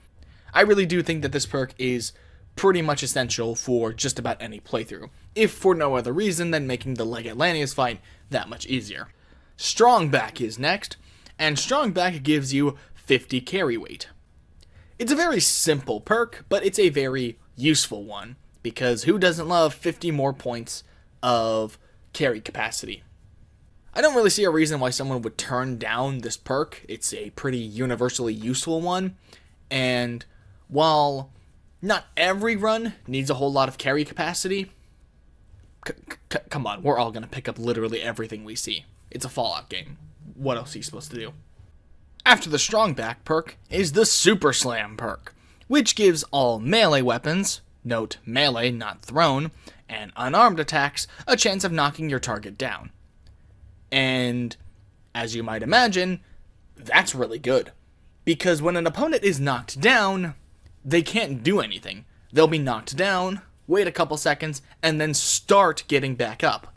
I really do think that this perk is pretty much essential for just about any playthrough, if for no other reason than making the Legate Lanius fight that much easier. Strongback is next, and Strongback gives you 50 carry weight. It's a very simple perk, but it's a very useful one, because who doesn't love 50 more points of carry capacity? I don't really see a reason why someone would turn down this perk. It's a pretty universally useful one, and while not every run needs a whole lot of carry capacity, come on, we're all going to pick up literally everything we see. It's a Fallout game. What else are you supposed to do? After the Strong Back perk is the Super Slam perk, which gives all melee weapons, note melee not thrown, and unarmed attacks a chance of knocking your target down. And as you might imagine, that's really good, because when an opponent is knocked down, they can't do anything. They'll be knocked down, wait a couple seconds, and then start getting back up,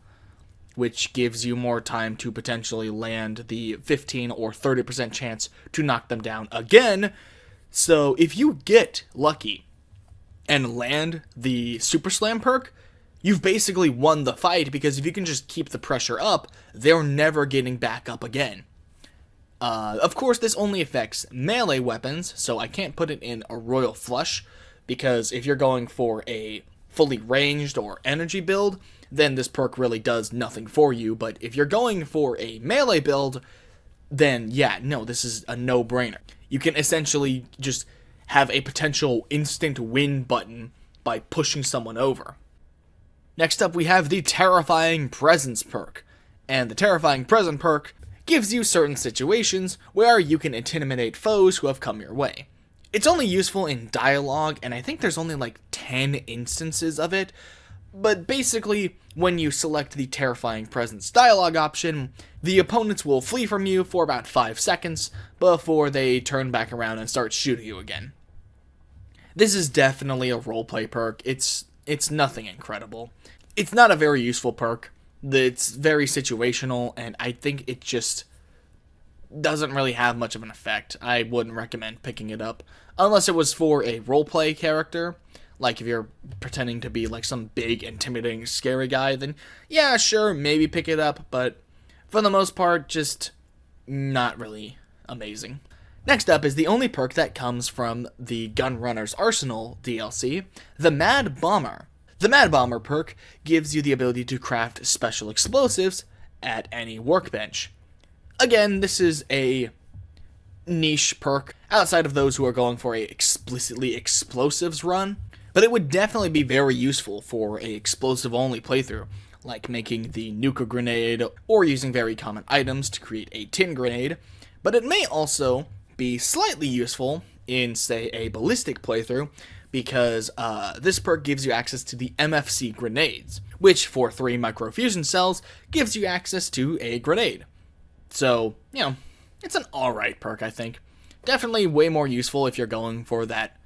which gives you more time to potentially land the 15 or 30% chance to knock them down again. So if you get lucky and land the Super Slam perk, you've basically won the fight, because if you can just keep the pressure up, they're never getting back up again. Of course, this only affects melee weapons, so I can't put it in a Royal Flush, because if you're going for a fully ranged or energy build, then this perk really does nothing for you. But if you're going for a melee build, then yeah, no, this is a no-brainer. You can essentially just have a potential instant win button by pushing someone over. Next up, we have the Terrifying Presence perk, and the Terrifying Presence perk gives you certain situations where you can intimidate foes who have come your way. It's only useful in dialogue, and I think there's only like 10 instances of it, but basically, when you select the Terrifying Presence dialogue option, the opponents will flee from you for about 5 seconds before they turn back around and start shooting you again. This is definitely a roleplay perk. It's nothing incredible. It's not a very useful perk. It's very situational, and I think it just doesn't really have much of an effect. I wouldn't recommend picking it up unless it was for a roleplay character. Like if you're pretending to be like some big, intimidating, scary guy, then yeah, sure, maybe pick it up, but for the most part, just not really amazing. Next up is the only perk that comes from the Gunrunner's Arsenal DLC, the Mad Bomber. The Mad Bomber perk gives you the ability to craft special explosives at any workbench. Again, this is a niche perk outside of those who are going for a explicitly explosives run, but it would definitely be very useful for a explosive-only playthrough, like making the nuke grenade or using very common items to create a tin grenade, but it may also be slightly useful in, say, a ballistic playthrough, because this perk gives you access to the MFC grenades, which for 3 microfusion cells gives you access to a grenade. So, you know, it's an alright perk, I think. Definitely way more useful if you're going for that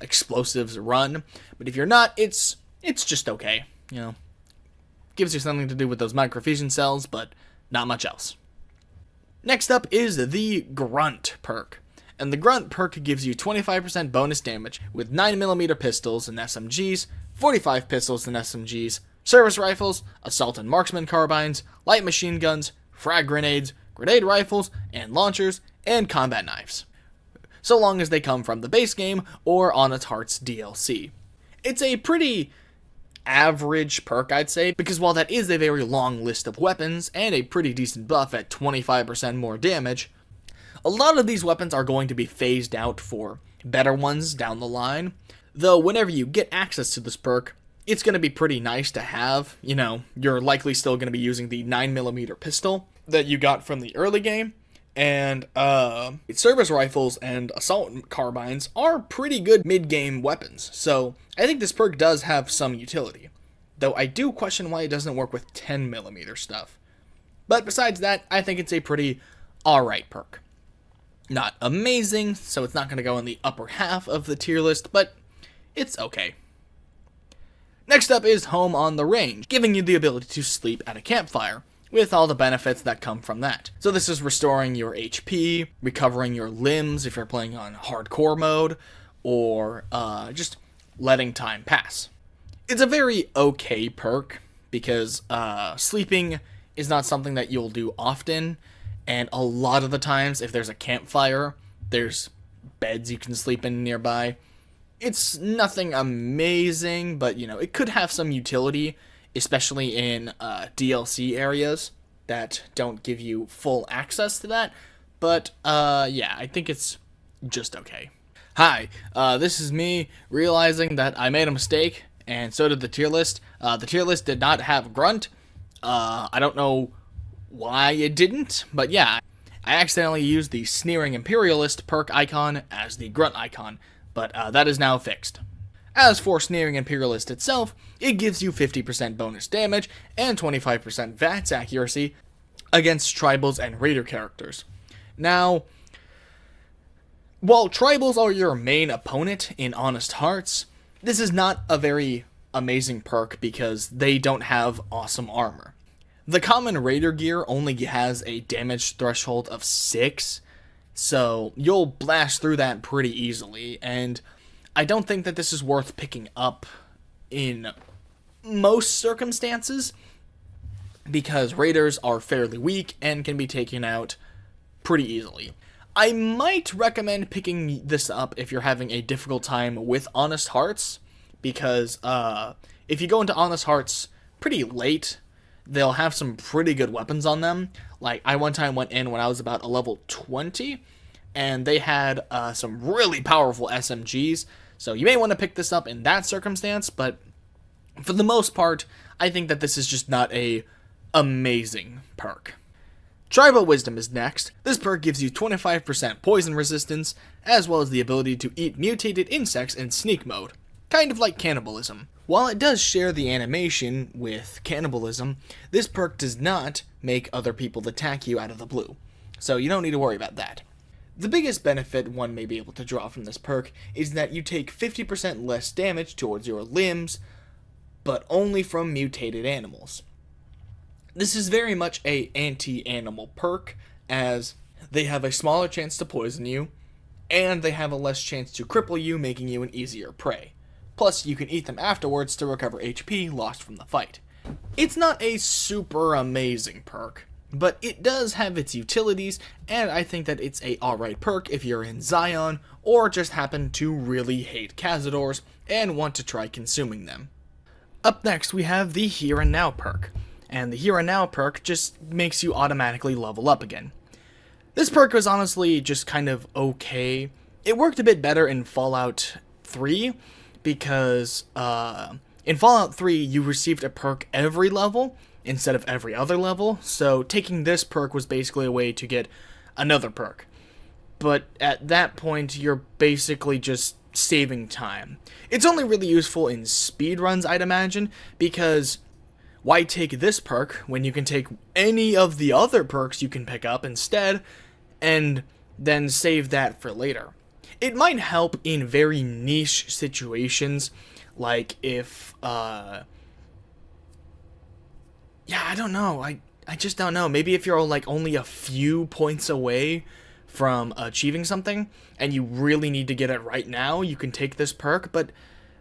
explosives run, but if you're not, it's just okay, you know. Gives you something to do with those microfusion cells, but not much else. Next up is the Grunt perk. And the Grunt perk gives you 25% bonus damage with 9mm pistols and SMGs, 45 pistols and SMGs, service rifles, assault and marksman carbines, light machine guns, frag grenades, grenade rifles, and launchers, and combat knives, so long as they come from the base game or on its Hearts DLC. It's a pretty average perk, I'd say, because while that is a very long list of weapons and a pretty decent buff at 25% more damage, a lot of these weapons are going to be phased out for better ones down the line, though whenever you get access to this perk, it's going to be pretty nice to have. You know, you're likely still going to be using the 9mm pistol that you got from the early game, and service rifles and assault carbines are pretty good mid-game weapons, so I think this perk does have some utility, though I do question why it doesn't work with 10mm stuff. But besides that, I think it's a pretty alright perk. Not amazing, so it's not going to go in the upper half of the tier list, but it's okay. Next up is Home on the Range, giving you the ability to sleep at a campfire, with all the benefits that come from that. So this is restoring your HP, recovering your limbs if you're playing on hardcore mode, or just letting time pass. It's a very okay perk, because sleeping is not something that you'll do often, and a lot of the times, if there's a campfire, there's beds you can sleep in nearby. It's nothing amazing, but, you know, it could have some utility, especially in DLC areas that don't give you full access to that. But, yeah, I think it's just okay. Hi, this is me realizing that I made a mistake, and so did the tier list. The tier list did not have Grunt. I don't know why it didn't, but yeah, I accidentally used the Sneering Imperialist perk icon as the Grunt icon, but that is now fixed. As for Sneering Imperialist itself, it gives you 50% bonus damage and 25% VATS accuracy against tribals and raider characters. Now, while tribals are your main opponent in Honest Hearts, this is not a very amazing perk because they don't have awesome armor. The common raider gear only has a damage threshold of 6, so you'll blast through that pretty easily, and I don't think that this is worth picking up in most circumstances, because raiders are fairly weak and can be taken out pretty easily. I might recommend picking this up if you're having a difficult time with Honest Hearts, because if you go into Honest Hearts pretty late, they'll have some pretty good weapons on them. Like, I one time went in when I was about a level 20, and they had some really powerful SMGs, so you may want to pick this up in that circumstance, but for the most part, I think that this is just not a amazing perk. Tribal Wisdom is next. This perk gives you 25% poison resistance, as well as the ability to eat mutated insects in sneak mode, kind of like cannibalism. While it does share the animation with cannibalism, this perk does not make other people attack you out of the blue, so you don't need to worry about that. The biggest benefit one may be able to draw from this perk is that you take 50% less damage towards your limbs, but only from mutated animals. This is very much a anti-animal perk, as they have a smaller chance to poison you, and they have a less chance to cripple you, making you an easier prey. Plus, you can eat them afterwards to recover HP lost from the fight. It's not a super amazing perk, but it does have its utilities, and I think that it's a alright perk if you're in Zion, or just happen to really hate Cazadors and want to try consuming them. Up next, we have the Here and Now perk, and the Here and Now perk just makes you automatically level up again. This perk was honestly just kind of okay. It worked a bit better in Fallout 3, because in Fallout 3 you received a perk every level instead of every other level, so taking this perk was basically a way to get another perk. But at that point, you're basically just saving time. It's only really useful in speedruns, I'd imagine, because why take this perk when you can take any of the other perks you can pick up instead, and then save that for later. It might help in very niche situations, like if, yeah, I don't know, I just don't know, maybe if you're, like, only a few points away from achieving something, and you really need to get it right now, you can take this perk, but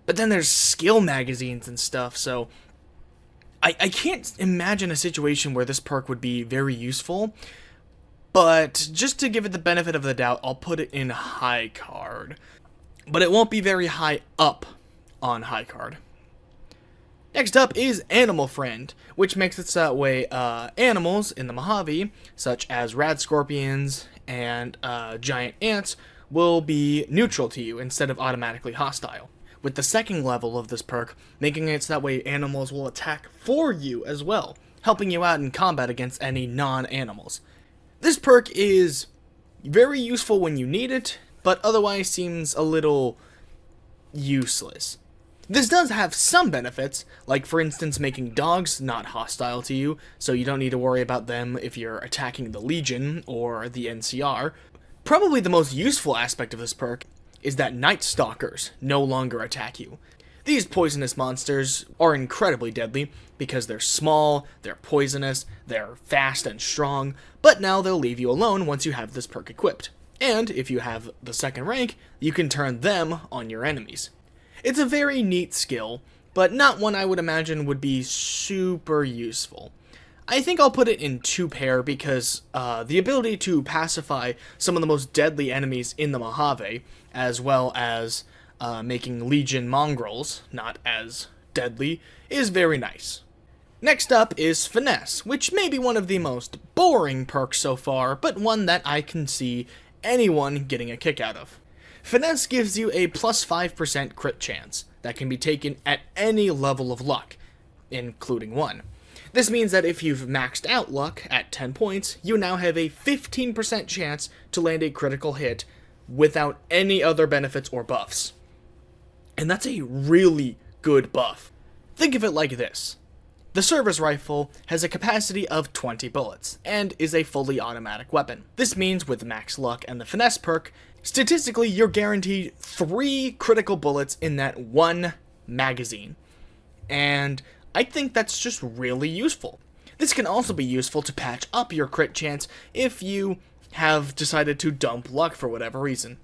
then there's skill magazines and stuff, so I can't imagine a situation where this perk would be very useful. But just to give it the benefit of the doubt, I'll put it in high card. But it won't be very high up on high card. Next up is Animal Friend, which makes it so that way animals in the Mojave, such as rad scorpions and giant ants, will be neutral to you instead of automatically hostile. With the second level of this perk, making it so that way animals will attack for you as well, helping you out in combat against any non-animals. This perk is very useful when you need it, but otherwise seems a little useless. This does have some benefits, like for instance making dogs not hostile to you, so you don't need to worry about them if you're attacking the Legion or the NCR. Probably the most useful aspect of this perk is that Night Stalkers no longer attack you. These poisonous monsters are incredibly deadly because they're small, they're poisonous, they're fast and strong, but now they'll leave you alone once you have this perk equipped. And if you have the second rank, you can turn them on your enemies. It's a very neat skill, but not one I would imagine would be super useful. I think I'll put it in 2 pair because the ability to pacify some of the most deadly enemies in the Mojave, as well as making Legion mongrels not as deadly, is very nice. Next up is Finesse, which may be one of the most boring perks so far, but one that I can see anyone getting a kick out of. Finesse gives you a plus 5% crit chance that can be taken at any level of luck, including 1. This means that if you've maxed out luck at 10 points, you now have a 15% chance to land a critical hit without any other benefits or buffs. And that's a really good buff. Think of it like this. The service rifle has a capacity of 20 bullets, and is a fully automatic weapon. This means with max luck and the finesse perk, statistically you're guaranteed 3 critical bullets in that one magazine. And I think that's just really useful. This can also be useful to patch up your crit chance if you have decided to dump luck for whatever reason.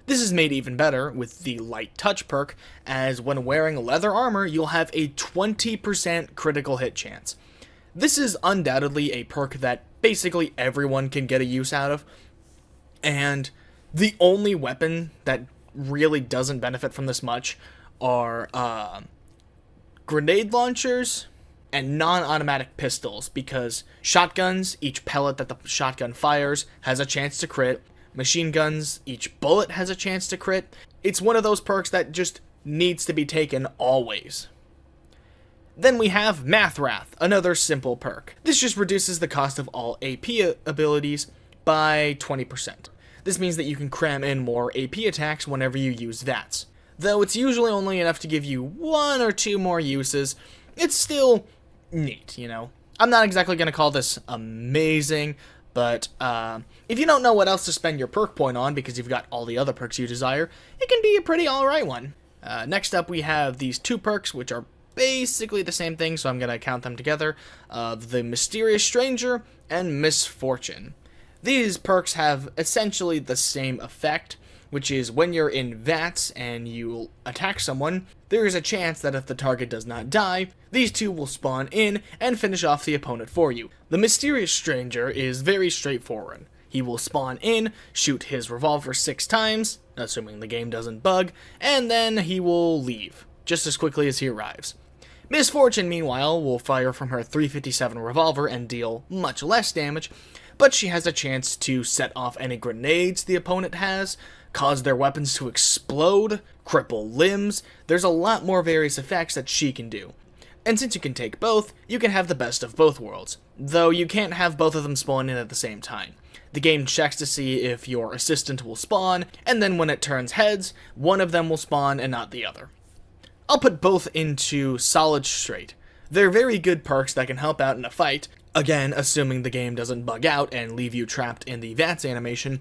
This is made even better with the light touch perk, as when wearing leather armor, you'll have a 20% critical hit chance. This is undoubtedly a perk that basically everyone can get a use out of, and the only weapon that really doesn't benefit from this much are grenade launchers and non-automatic pistols, because shotguns, each pellet that the shotgun fires has a chance to crit. Machine guns, each bullet has a chance to crit. It's one of those perks that just needs to be taken always. Then we have Math Wrath, another simple perk. This just reduces the cost of all AP abilities by 20%. This means that you can cram in more AP attacks whenever you use VATS. Though it's usually only enough to give you 1 or 2 more uses, it's still neat, you know? I'm not exactly going to call this amazing, but if you don't know what else to spend your perk point on because you've got all the other perks you desire, it can be a pretty alright one. Next up we have these 2 perks, which are basically the same thing, so I'm going to count them together. The Mysterious Stranger and Misfortune. These perks have essentially the same effect, which is when you're in VATS and you attack someone, there is a chance that if the target does not die, these 2 will spawn in and finish off the opponent for you. The Mysterious Stranger is very straightforward. He will spawn in, shoot his revolver 6 times, assuming the game doesn't bug, and then he will leave, just as quickly as he arrives. Misfortune, meanwhile, will fire from her 357 revolver and deal much less damage, but she has a chance to set off any grenades the opponent has, cause their weapons to explode, cripple limbs. There's a lot more various effects that she can do. And since you can take both, you can have the best of both worlds, though you can't have both of them spawn in at the same time. The game checks to see if your assistant will spawn, and then when it turns heads, one of them will spawn and not the other. I'll put both into solid straight. They're very good perks that can help out in a fight, again assuming the game doesn't bug out and leave you trapped in the VATS animation,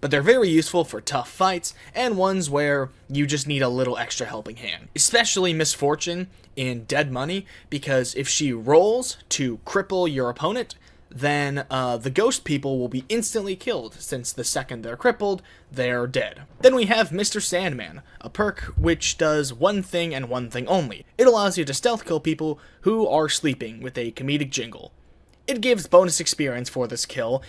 but they're very useful for tough fights and ones where you just need a little extra helping hand. Especially Misfortune in Dead Money, because if she rolls to cripple your opponent, then the ghost people will be instantly killed, since the second they're crippled, they're dead. Then we have Mr. Sandman, a perk which does one thing and one thing only. It allows you to stealth kill people who are sleeping with a comedic jingle. It gives bonus experience for this kill,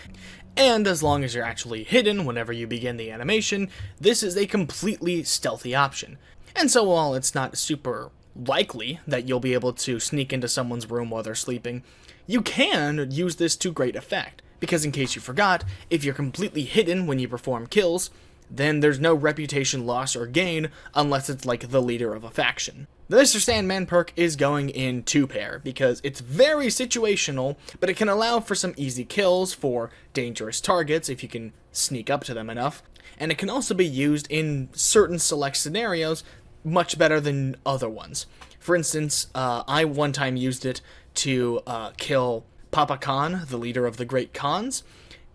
and as long as you're actually hidden whenever you begin the animation, this is a completely stealthy option. And so while it's not super likely that you'll be able to sneak into someone's room while they're sleeping, you can use this to great effect, because in case you forgot, if you're completely hidden when you perform kills, then there's no reputation loss or gain unless it's like the leader of a faction. The Mr. Sandman perk is going in 2-pair, because it's very situational, but it can allow for some easy kills for dangerous targets if you can sneak up to them enough, and it can also be used in certain select scenarios much better than other ones. For instance, I one time used it to kill Papa Khan, the leader of the Great Khans,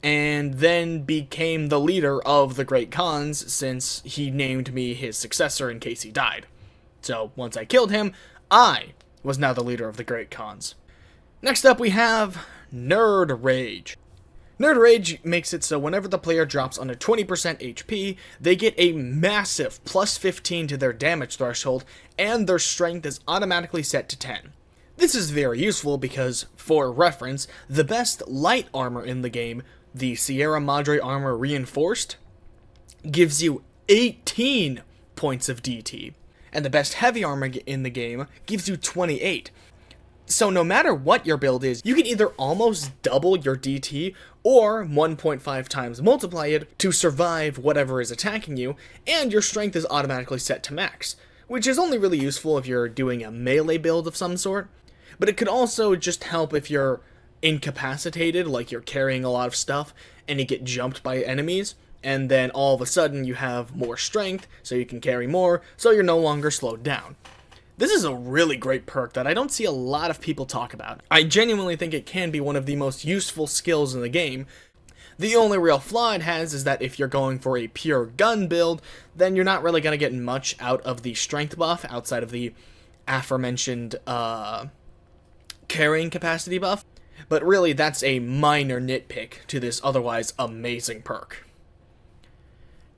and then became the leader of the Great Khans since he named me his successor in case he died. So once I killed him, I was now the leader of the Great Khans. Next up we have Nerd Rage. Nerd Rage makes it so whenever the player drops under 20% HP, they get a massive plus 15 to their damage threshold, and their strength is automatically set to 10. This is very useful because, for reference, the best light armor in the game, the Sierra Madre Armor Reinforced, gives you 18 points of DT. And the best heavy armor in the game gives you 28. So no matter what your build is, you can either almost double your DT or 1.5 times multiply it to survive whatever is attacking you, and your strength is automatically set to max, which is only really useful if you're doing a melee build of some sort. But it could also just help if you're incapacitated, like you're carrying a lot of stuff and you get jumped by enemies, and then all of a sudden you have more strength, so you can carry more, so you're no longer slowed down. This is a really great perk that I don't see a lot of people talk about. I genuinely think it can be one of the most useful skills in the game. The only real flaw it has is that if you're going for a pure gun build, then you're not really going to get much out of the strength buff outside of the aforementioned carrying capacity buff. But really, that's a minor nitpick to this otherwise amazing perk.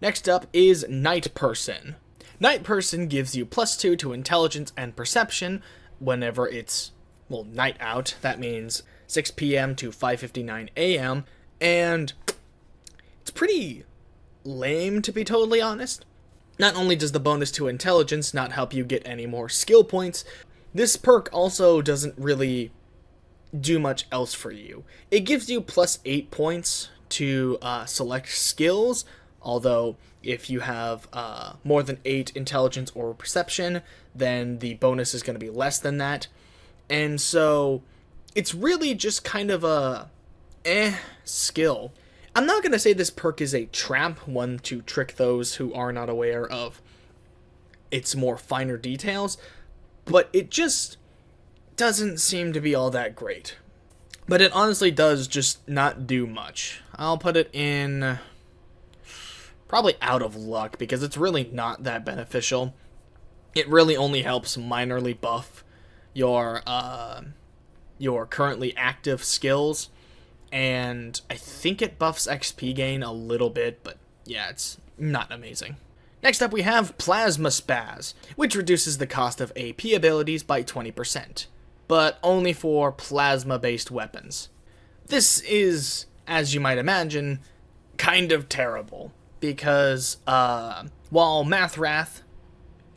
Next up is Night Person. Night Person gives you +2 to intelligence and perception whenever it's, well, night out. That means 6 p.m. to 5:59 a.m. And it's pretty lame, to be totally honest. Not only does the bonus to intelligence not help you get any more skill points, this perk also doesn't really do much else for you. It gives you +8 points to select skills, although if you have more than 8 intelligence or perception, then the bonus is going to be less than that. And so it's really just kind of a skill. I'm not going to say this perk is a trap, one to trick those who are not aware of its more finer details, but it just doesn't seem to be all that great. But it honestly does just not do much. I'll put it in probably out of luck, because it's really not that beneficial. It really only helps minorly buff your currently active skills, and I think it buffs XP gain a little bit, but yeah, it's not amazing. Next up we have Plasma Spaz, which reduces the cost of AP abilities by 20%, but only for plasma-based weapons. This is, as you might imagine, kind of terrible, because while Math Wrath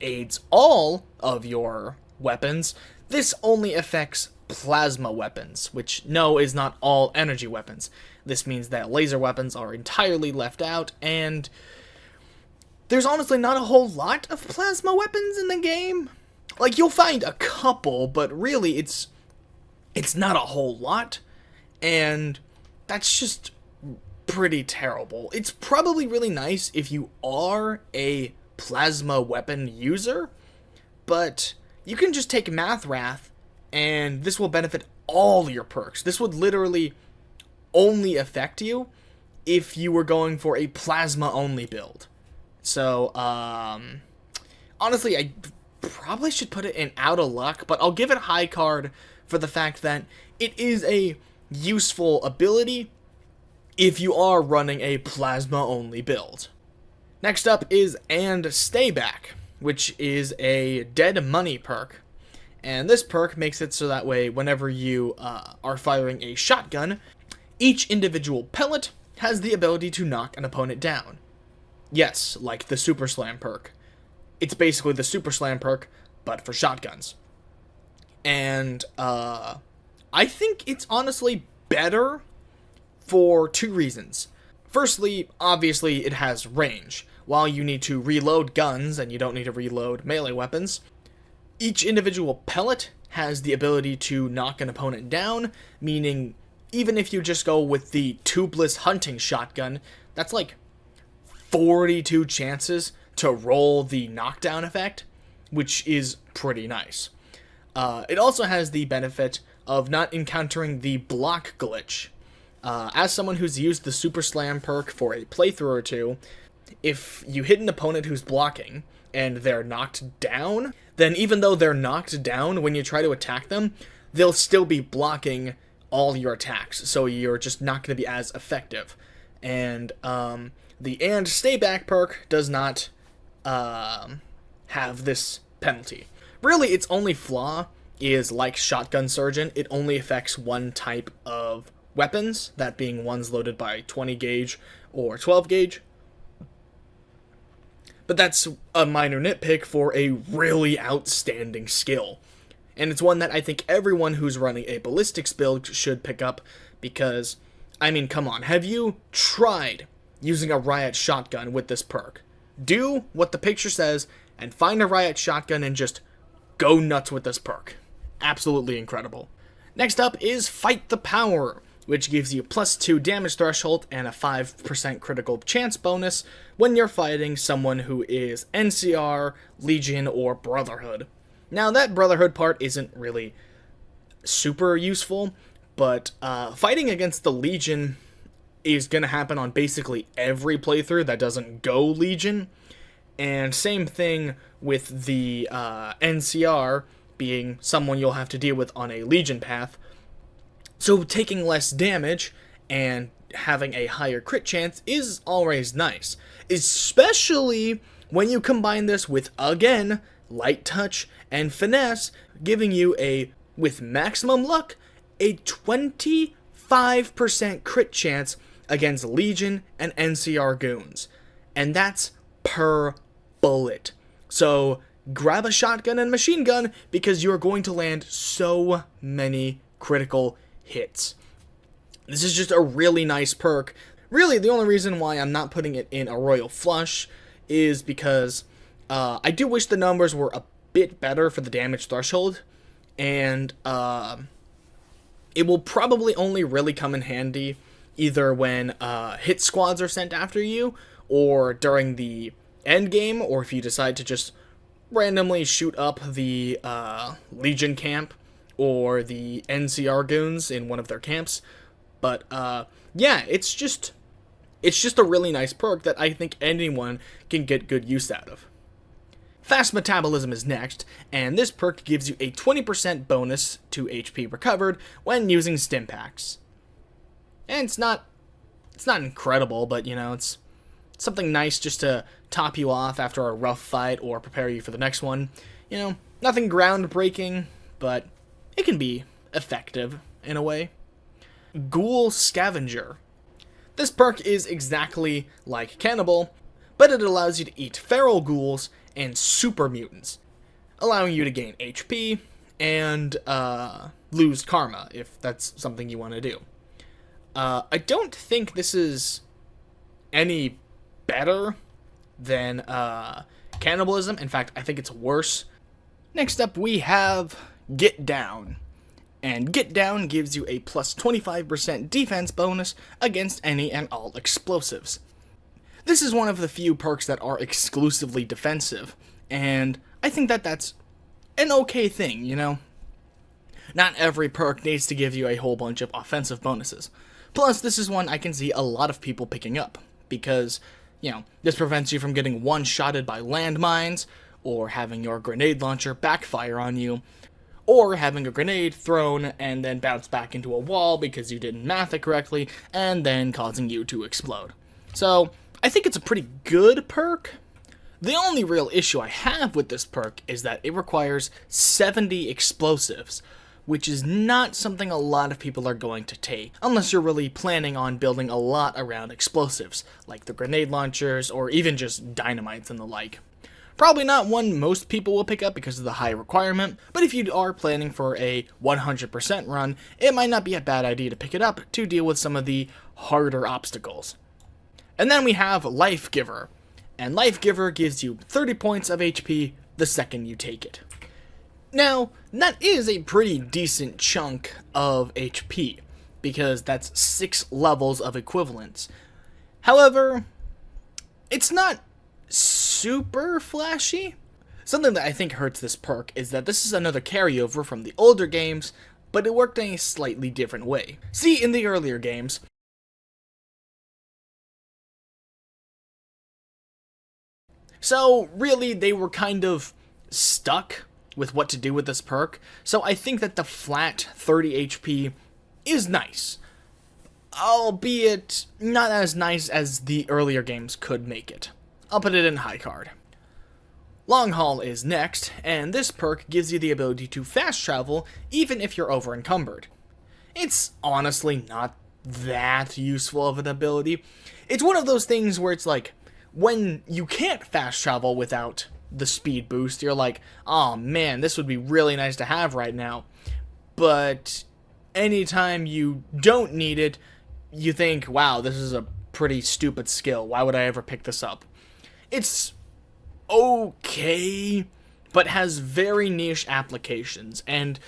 aids all of your weapons, this only affects plasma weapons, which no is not all energy weapons. This means that laser weapons are entirely left out, and there's honestly not a whole lot of plasma weapons in the game. Like, you'll find a couple, but really it's not a whole lot, and that's just pretty terrible. It's probably really nice if you are a plasma weapon user, but you can just take Math Wrath, and this will benefit all your perks. This would literally only affect you if you were going for a plasma-only build. So, honestly, I probably should put it in out of luck, but I'll give it a high card for the fact that it is a useful ability if you are running a plasma-only build. Next up is And Stay Back, which is a dead money perk. And this perk makes it so that way whenever you are firing a shotgun, each individual pellet has the ability to knock an opponent down. Yes, like the Super Slam perk. It's basically the Super Slam perk, but for shotguns. And I think it's honestly better for 2 reasons. Firstly, obviously it has range. While you need to reload guns and you don't need to reload melee weapons, each individual pellet has the ability to knock an opponent down, meaning even if you just go with the tubeless hunting shotgun, that's like 42 chances to roll the knockdown effect, which is pretty nice. It also has the benefit of not encountering the block glitch. As someone who's used the Super Slam perk for a playthrough or two, if you hit an opponent who's blocking and they're knocked down, then even though they're knocked down, when you try to attack them, they'll still be blocking all your attacks, so you're just not going to be as effective. And the And Stay Back perk does not have this penalty. Really, its only flaw is, like Shotgun Surgeon, it only affects one type of weapons, that being ones loaded by 20 gauge or 12 gauge. But that's a minor nitpick for a really outstanding skill. And it's one that I think everyone who's running a ballistics build should pick up because, I mean, come on, have you tried using a riot shotgun with this perk? Do what the picture says and find a riot shotgun and just go nuts with this perk. Absolutely incredible. Next up is Fight the Power, which gives you +2 damage threshold and a 5% critical chance bonus when you're fighting someone who is NCR, Legion, or Brotherhood. Now, that Brotherhood part isn't really super useful, but fighting against the Legion is going to happen on basically every playthrough that doesn't go Legion, and same thing with the NCR being someone you'll have to deal with on a Legion path. So taking less damage and having a higher crit chance is always nice, especially when you combine this with, again, light touch and finesse, giving you with maximum luck, a 25% crit chance against Legion and NCR goons. And that's per bullet. So grab a shotgun and machine gun because you're going to land so many critical hits. This is just a really nice perk. Really, the only reason why I'm not putting it in a Royal Flush is because I do wish the numbers were a bit better for the damage threshold, and it will probably only really come in handy either when hit squads are sent after you, or during the end game, or if you decide to just randomly shoot up the Legion camp or the NCR goons in one of their camps. But yeah, it's just a really nice perk that I think anyone can get good use out of. Fast Metabolism is next, and this perk gives you a 20% bonus to HP recovered when using stim packs. And it's not incredible, but you know, it's something nice just to top you off after a rough fight or prepare you for the next one. You know, nothing groundbreaking, but it can be effective in a way. Ghoul Scavenger. This perk is exactly like Cannibal, but it allows you to eat feral ghouls and super mutants, allowing you to gain HP and lose karma if that's something you want to do. I don't think this is any better than Cannibalism. In fact, I think it's worse. Next up, we have Get Down. And Get Down gives you a plus 25% defense bonus against any and all explosives. This is one of the few perks that are exclusively defensive, and I think that that's an okay thing, you know? Not every perk needs to give you a whole bunch of offensive bonuses. Plus, this is one I can see a lot of people picking up, because, you know, this prevents you from getting one-shotted by landmines, or having your grenade launcher backfire on you, or having a grenade thrown and then bounce back into a wall because you didn't math it correctly, and then causing you to explode. So, I think it's a pretty good perk. The only real issue I have with this perk is that it requires 70 explosives, which is not something a lot of people are going to take, unless you're really planning on building a lot around explosives, like the grenade launchers, or even just dynamites and the like. Probably not one most people will pick up because of the high requirement, but if you are planning for a 100% run, it might not be a bad idea to pick it up to deal with some of the harder obstacles. And then we have Life Giver, and Life Giver gives you 30 points of HP the second you take it. Now, that is a pretty decent chunk of HP, because that's 6 levels of equivalence. However, it's not super flashy. Something that I think hurts this perk is that this is another carryover from the older games, but it worked in a slightly different way. See, in the earlier games, so really they were kind of stuck with what to do with this perk, so I think that the flat 30 HP is nice, albeit not as nice as the earlier games could make it. I'll put it in high card. Long Haul is next, and this perk gives you the ability to fast travel even if you're over encumbered. It's honestly not that useful of an ability. It's one of those things where it's like, when you can't fast travel without the speed boost, you're like, oh man, this would be really nice to have right now. But anytime you don't need it, you think, wow, this is a pretty stupid skill. Why would I ever pick this up? It's okay, but has very niche applications. And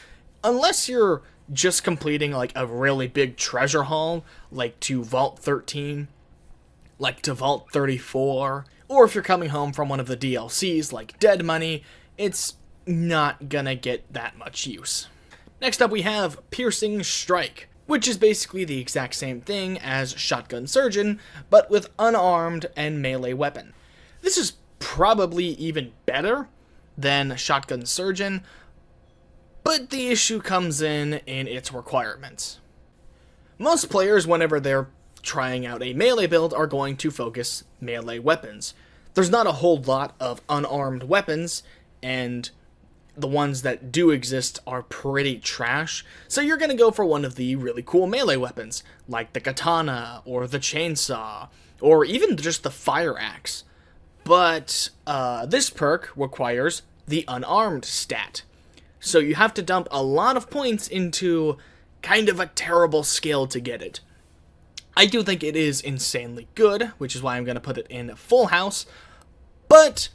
unless you're just completing like a really big treasure haul, like to Vault 13, like to Vault 34, or if you're coming home from one of the DLCs like Dead Money, it's not gonna get that much use. Next up we have Piercing Strike, which is basically the exact same thing as Shotgun Surgeon, but with unarmed and melee weapon. This is probably even better than Shotgun Surgeon, but the issue comes in its requirements. Most players, whenever they're trying out a melee build, are going to focus melee weapons. There's not a whole lot of unarmed weapons, and the ones that do exist are pretty trash, so you're going to go for one of the really cool melee weapons, like the katana, or the chainsaw, or even just the fire axe. But this perk requires the unarmed stat, so you have to dump a lot of points into kind of a terrible skill to get it. I do think it is insanely good, which is why I'm going to put it in Full House, but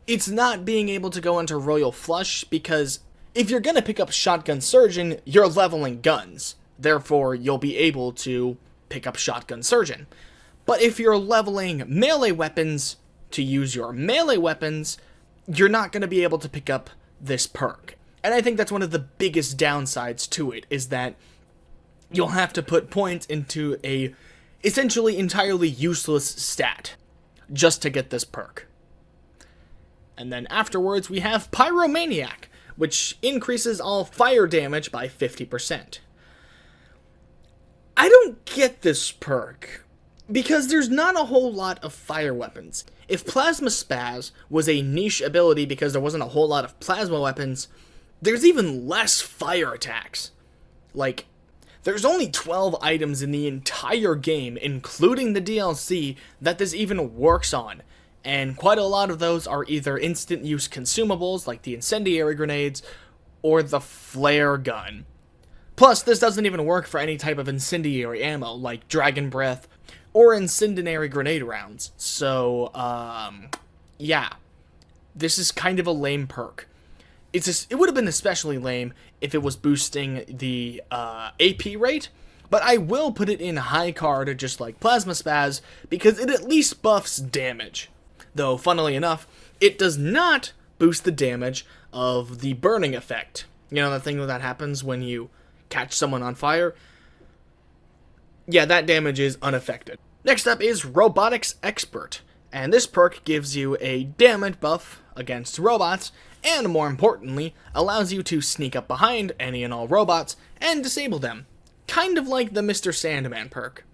it's not being able to go into Royal Flush, because if you're going to pick up Shotgun Surgeon, you're leveling guns. Therefore, you'll be able to pick up Shotgun Surgeon. But if you're leveling melee weapons to use your melee weapons, you're not going to be able to pick up this perk. And I think that's one of the biggest downsides to it, is that you'll have to put points into a essentially entirely useless stat just to get this perk. And then afterwards we have Pyromaniac, which increases all fire damage by 50%. I don't get this perk, because there's not a whole lot of fire weapons. If Plasma Spaz was a niche ability because there wasn't a whole lot of plasma weapons, there's even less fire attacks. Like, there's only 12 items in the entire game, including the DLC, that this even works on. And quite a lot of those are either instant use consumables, like the incendiary grenades, or the flare gun. Plus, this doesn't even work for any type of incendiary ammo, like Dragon Breath, or incendiary grenade rounds. So, yeah. This is kind of a lame perk. It would have been especially lame if it was boosting the AP rate, but I will put it in high card just like Plasma Spaz, because it at least buffs damage. Though, funnily enough, it does not boost the damage of the burning effect. You know, the thing that happens when you catch someone on fire? Yeah, that damage is unaffected. Next up is Robotics Expert, and this perk gives you a damage buff against robots, and more importantly, allows you to sneak up behind any and all robots and disable them. Kind of like the Mr. Sandman perk.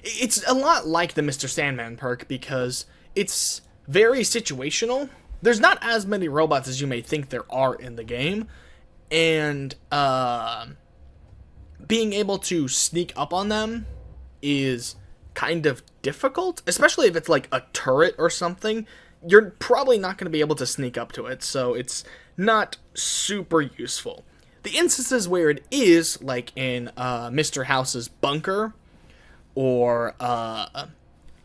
It's a lot like the Mr. Sandman perk because it's very situational. There's not as many robots as you may think there are in the game, and being able to sneak up on them is kind of difficult, especially if it's like a turret or something. You're probably not going to be able to sneak up to it, so it's not super useful. The instances where it is, like in Mr. House's bunker, or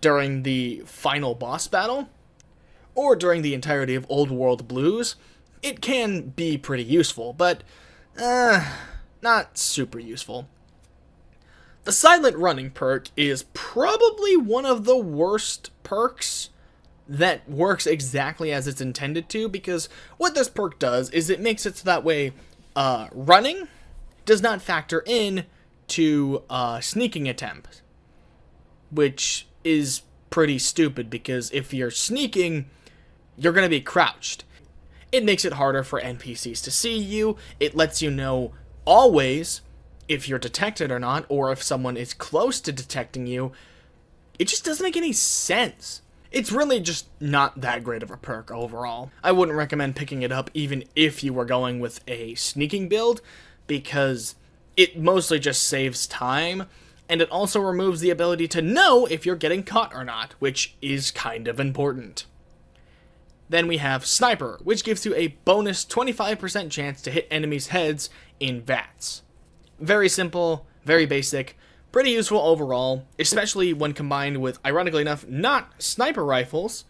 during the final boss battle, or during the entirety of Old World Blues, it can be pretty useful, but not super useful. The Silent Running perk is probably one of the worst perks that works exactly as it's intended to, because what this perk does is it makes it so that way running does not factor in to sneaking attempts, which is pretty stupid, because if you're sneaking, you're going to be crouched. It makes it harder for NPCs to see you. It lets you know always if you're detected or not, or if someone is close to detecting you. It just doesn't make any sense. It's really just not that great of a perk overall. I wouldn't recommend picking it up even if you were going with a sneaking build, because it mostly just saves time, and it also removes the ability to know if you're getting caught or not, which is kind of important. Then we have Sniper, which gives you a bonus 25% chance to hit enemies' heads in VATS. Very simple, very basic, pretty useful overall, especially when combined with, ironically enough, not sniper rifles,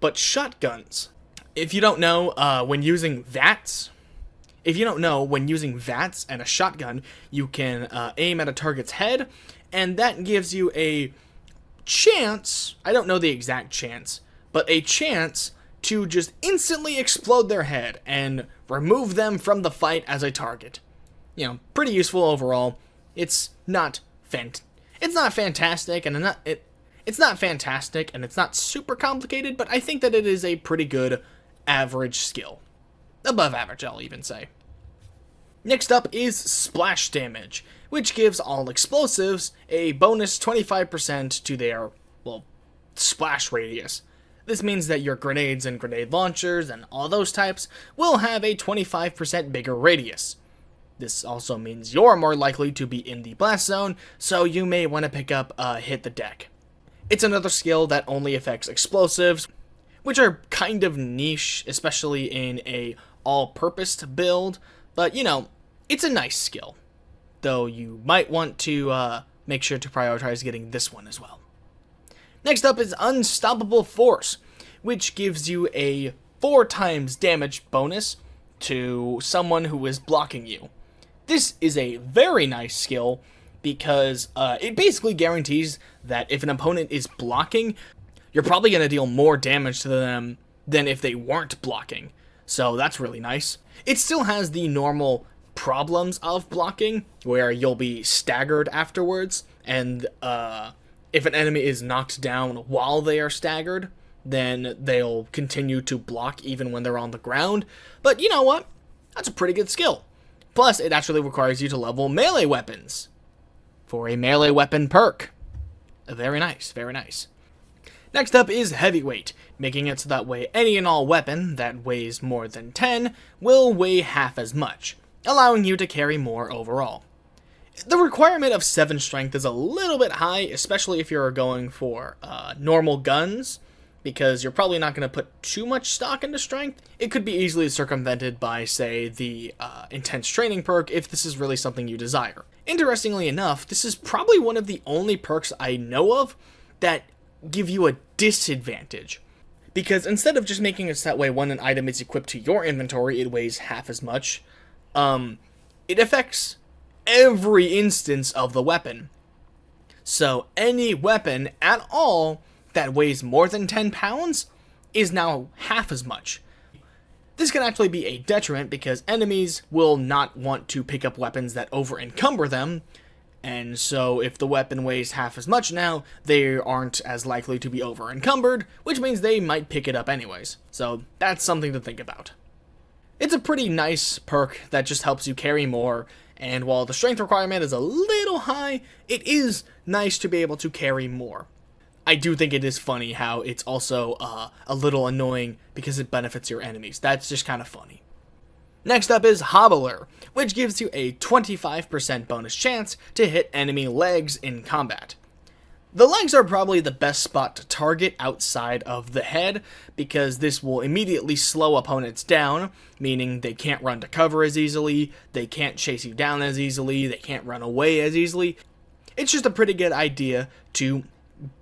but shotguns. If you don't know, when using VATS and a shotgun, you can aim at a target's head, and that gives you a chance, I don't know the exact chance, but a chance to just instantly explode their head and remove them from the fight as a target. You know, pretty useful overall. It's not fantastic, and it's not fantastic, and it's not super complicated, but I think that it is a pretty good average skill. Above average, I'll even say. Next up is Splash Damage, which gives all explosives a bonus 25% to their, well, splash radius. This means that your grenades and grenade launchers and all those types will have a 25% bigger radius. This also means you're more likely to be in the blast zone, so you may want to pick up Hit the Deck. It's another skill that only affects explosives, which are kind of niche, especially in a all-purpose build, but you know, it's a nice skill. Though you might want to make sure to prioritize getting this one as well. Next up is Unstoppable Force, which gives you a 4 times damage bonus to someone who is blocking you. This is a very nice skill because it basically guarantees that if an opponent is blocking, you're probably going to deal more damage to them than if they weren't blocking. So that's really nice. It still has the normal problems of blocking, where you'll be staggered afterwards, and if an enemy is knocked down while they are staggered, then they'll continue to block even when they're on the ground. But you know what? That's a pretty good skill. Plus, it actually requires you to level melee weapons for a melee weapon perk. Very nice, very nice. Next up is Heavyweight, making it so that way any and all weapon that weighs more than 10 will weigh half as much, allowing you to carry more overall. The requirement of 7 strength is a little bit high, especially if you're going for normal guns, because you're probably not going to put too much stock into strength. It could be easily circumvented by, say, the intense training perk if this is really something you desire. Interestingly enough, this is probably one of the only perks I know of that give you a disadvantage, because instead of just making it so that way when an item is equipped to your inventory it weighs half as much, it affects every instance of the weapon. So any weapon at all that weighs more than 10 pounds is now half as much. This can actually be a detriment because enemies will not want to pick up weapons that over-encumber them, and so if the weapon weighs half as much now, they aren't as likely to be over-encumbered, which means they might pick it up anyways. So that's something to think about. It's a pretty nice perk that just helps you carry more, and while the strength requirement is a little high, it is nice to be able to carry more. I do think it is funny how it's also a little annoying because it benefits your enemies. That's just kind of funny. Next up is Hobbler, which gives you a 25% bonus chance to hit enemy legs in combat. The legs are probably the best spot to target outside of the head, because this will immediately slow opponents down, meaning they can't run to cover as easily, they can't chase you down as easily, they can't run away as easily. It's just a pretty good idea to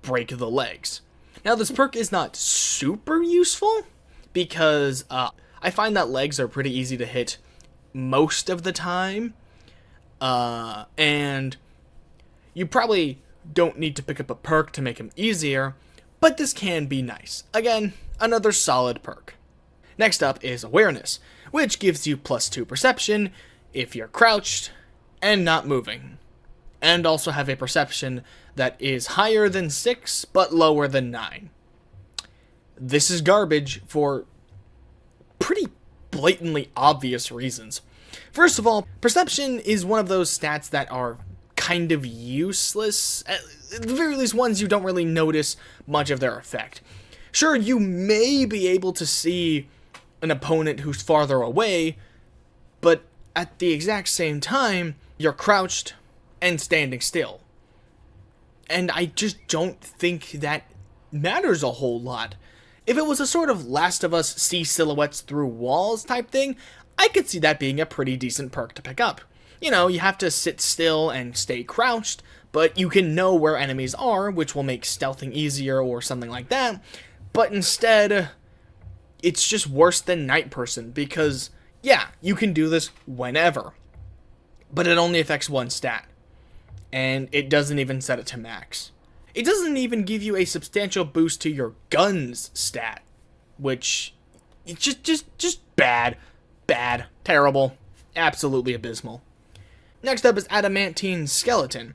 break the legs. Now this perk is not super useful, because I find that legs are pretty easy to hit most of the time, and you probably don't need to pick up a perk to make them easier, but this can be nice. Again, another solid perk. Next up is Awareness, which gives you +2 perception if you're crouched and not moving, and also have a perception that is higher than 6 but lower than 9. This is garbage for pretty blatantly obvious reasons. First of all, perception is one of those stats that are kind of useless, at the very least ones you don't really notice much of their effect. Sure, you may be able to see an opponent who's farther away, but at the exact same time, you're crouched and standing still. and I just don't think that matters a whole lot. If it was a sort of Last of Us see silhouettes through walls type thing, I could see that being a pretty decent perk to pick up. You know, you have to sit still and stay crouched, but you can know where enemies are, which will make stealthing easier or something like that. But instead, it's just worse than Night Person, because, yeah, you can do this whenever, but it only affects one stat, and it doesn't even set it to max. It doesn't even give you a substantial boost to your guns stat, which it's just bad, terrible, absolutely abysmal. Next up is Adamantine Skeleton,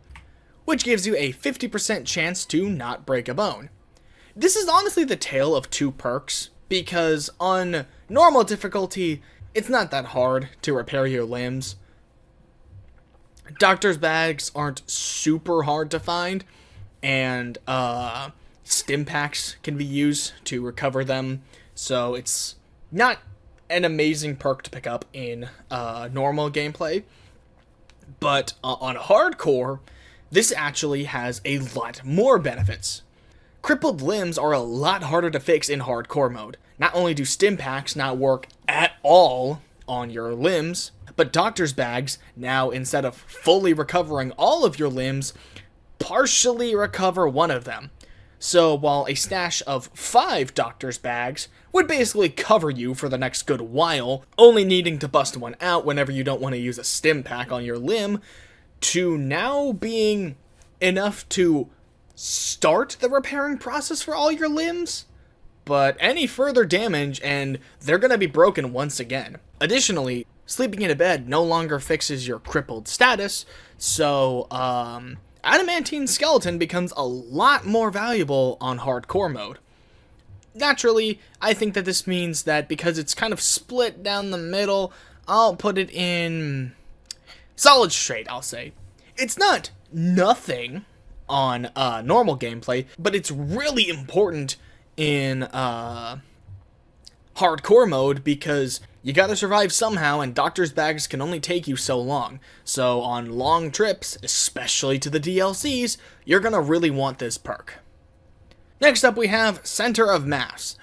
which gives you a 50% chance to not break a bone. This is honestly the tale of two perks, because on normal difficulty, it's not that hard to repair your limbs. Doctor's bags aren't super hard to find, and stim packs can be used to recover them, so it's not an amazing perk to pick up in normal gameplay. But on hardcore, this actually has a lot more benefits. Crippled limbs are a lot harder to fix in hardcore mode. Not only do stim packs not work at all on your limbs, but doctor's bags now, instead of fully recovering all of your limbs, partially recover one of them. So while a stash of 5 doctor's bags would basically cover you for the next good while, only needing to bust one out whenever you don't want to use a stim pack on your limb, to now being enough to start the repairing process for all your limbs, but any further damage and they're going to be broken once again. Additionally, sleeping in a bed no longer fixes your crippled status, so Adamantine Skeleton becomes a lot more valuable on hardcore mode. Naturally, I think that this means that because it's kind of split down the middle, I'll put it in solid straight, I'll say. It's not nothing on normal gameplay, but it's really important in hardcore mode because you gotta survive somehow, and doctor's bags can only take you so long. So on long trips, especially to the DLCs, you're gonna really want this perk. Next up we have Center of Mass,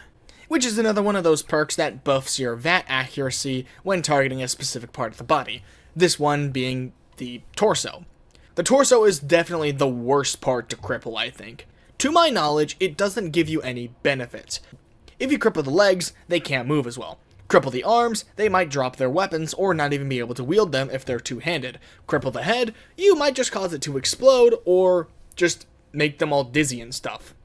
which is another one of those perks that buffs your VAT accuracy when targeting a specific part of the body. This one being the torso. The torso is definitely the worst part to cripple, I think. To my knowledge, it doesn't give you any benefits. If you cripple the legs, they can't move as well. Cripple the arms, they might drop their weapons or not even be able to wield them if they're two-handed. Cripple the head, you might just cause it to explode or just make them all dizzy and stuff.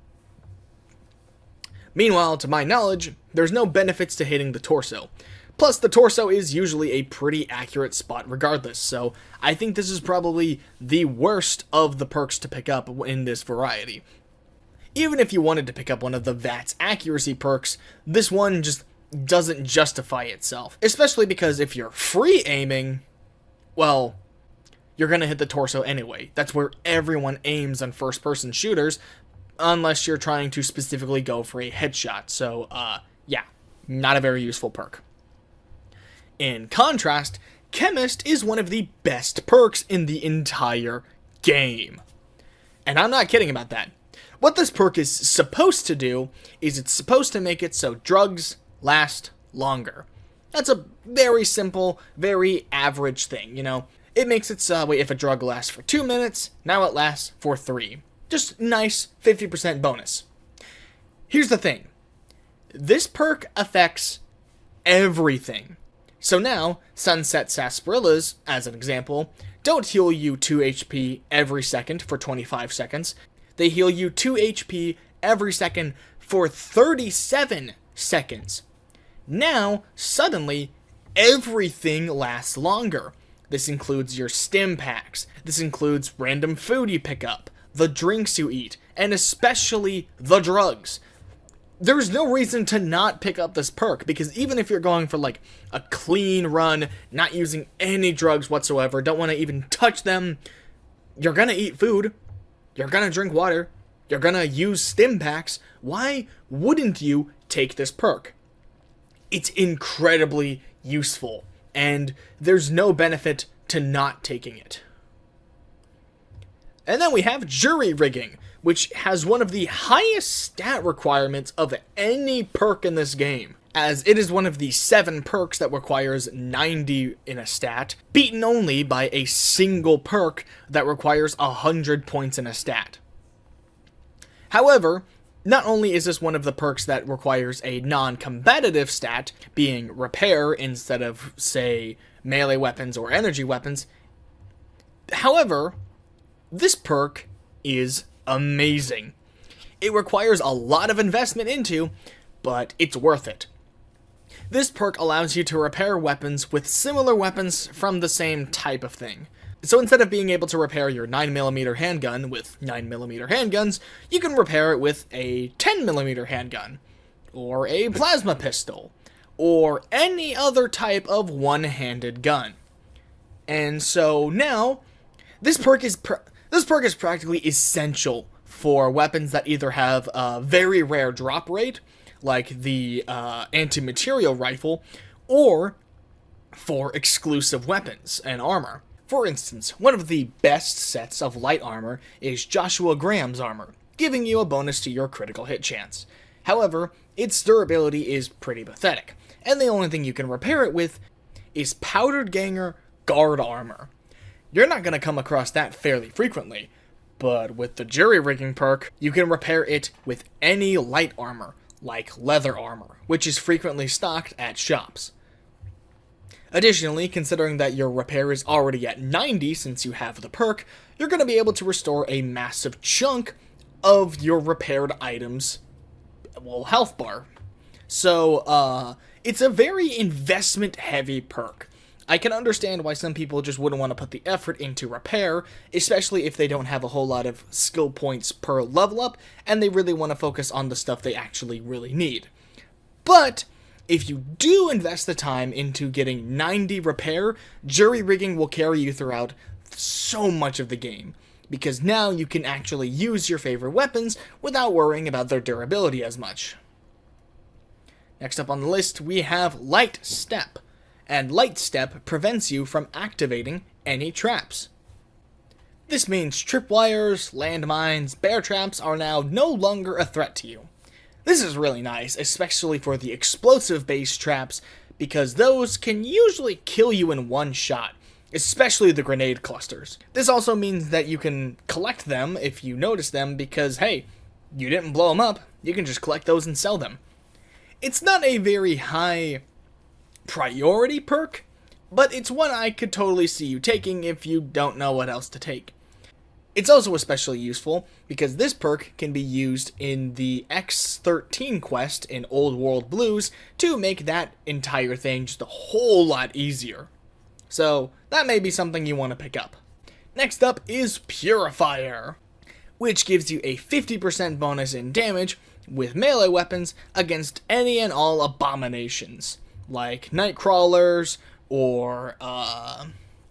Meanwhile, to my knowledge, there's no benefits to hitting the torso. Plus, the torso is usually a pretty accurate spot regardless, so I think this is probably the worst of the perks to pick up in this variety. Even if you wanted to pick up one of the VAT's accuracy perks, this one just doesn't justify itself. Especially because if you're free aiming, well, you're gonna hit the torso anyway. That's where everyone aims on first-person shooters, unless you're trying to specifically go for a headshot. So, yeah, not a very useful perk. In contrast, Chemist is one of the best perks in the entire game. And I'm not kidding about that. What this perk is supposed to do is it's supposed to make it so drugs last longer. That's a very simple, very average thing, you know. It makes it so if a drug lasts for 2 minutes, now it lasts for 3. Just nice 50% bonus. Here's the thing. This perk affects everything. So now, Sunset Sarsaparillas, as an example, don't heal you 2 HP every second for 25 seconds. They heal you 2 HP every second for 37 seconds. Now, suddenly, everything lasts longer. This includes your stim packs. This includes random food you pick up, the drinks you eat, and especially the drugs. There's no reason to not pick up this perk, because even if you're going for like a clean run, not using any drugs whatsoever, don't want to even touch them, you're gonna eat food, you're gonna drink water, you're gonna use stim packs. Why wouldn't you take this perk? It's incredibly useful, and there's no benefit to not taking it. And then we have jury rigging, which has one of the highest stat requirements of any perk in this game, as it is one of the 7 perks that requires 90 in a stat, beaten only by a single perk that requires 100 points in a stat. However, not only is this one of the perks that requires a non-combative stat, being repair instead of, say, melee weapons or energy weapons, however, this perk is amazing. It requires a lot of investment into, but it's worth it. This perk allows you to repair weapons with similar weapons from the same type of thing. So instead of being able to repair your 9mm handgun with 9mm handguns, you can repair it with a 10mm handgun, or a plasma pistol, or any other type of one-handed gun. And so now, this perk is practically essential for weapons that either have a very rare drop rate, like the anti-material rifle, or for exclusive weapons and armor. For instance, one of the best sets of light armor is Joshua Graham's armor, giving you a bonus to your critical hit chance. However, its durability is pretty pathetic, and the only thing you can repair it with is Powdered Ganger guard armor. You're not going to come across that fairly frequently, but with the jury rigging perk, you can repair it with any light armor, like leather armor, which is frequently stocked at shops. Additionally, considering that your repair is already at 90 since you have the perk, you're going to be able to restore a massive chunk of your repaired items, health bar. So, it's a very investment-heavy perk. I can understand why some people just wouldn't want to put the effort into repair, especially if they don't have a whole lot of skill points per level up, and they really want to focus on the stuff they actually really need. But if you do invest the time into getting 90 repair, jury rigging will carry you throughout so much of the game, because now you can actually use your favorite weapons without worrying about their durability as much. Next up on the list, we have Light Step, and Light Step prevents you from activating any traps. This means tripwires, landmines, bear traps are now no longer a threat to you. This is really nice, especially for the explosive-based traps, because those can usually kill you in one shot, especially the grenade clusters. This also means that you can collect them if you notice them, because hey, you didn't blow them up, you can just collect those and sell them. It's not a very high priority perk, but it's one I could totally see you taking if you don't know what else to take. It's also especially useful because this perk can be used in the X13 quest in Old World Blues to make that entire thing just a whole lot easier. So that may be something you want to pick up. Next up is Purifier, which gives you a 50% bonus in damage with melee weapons against any and all abominations, like Nightcrawlers or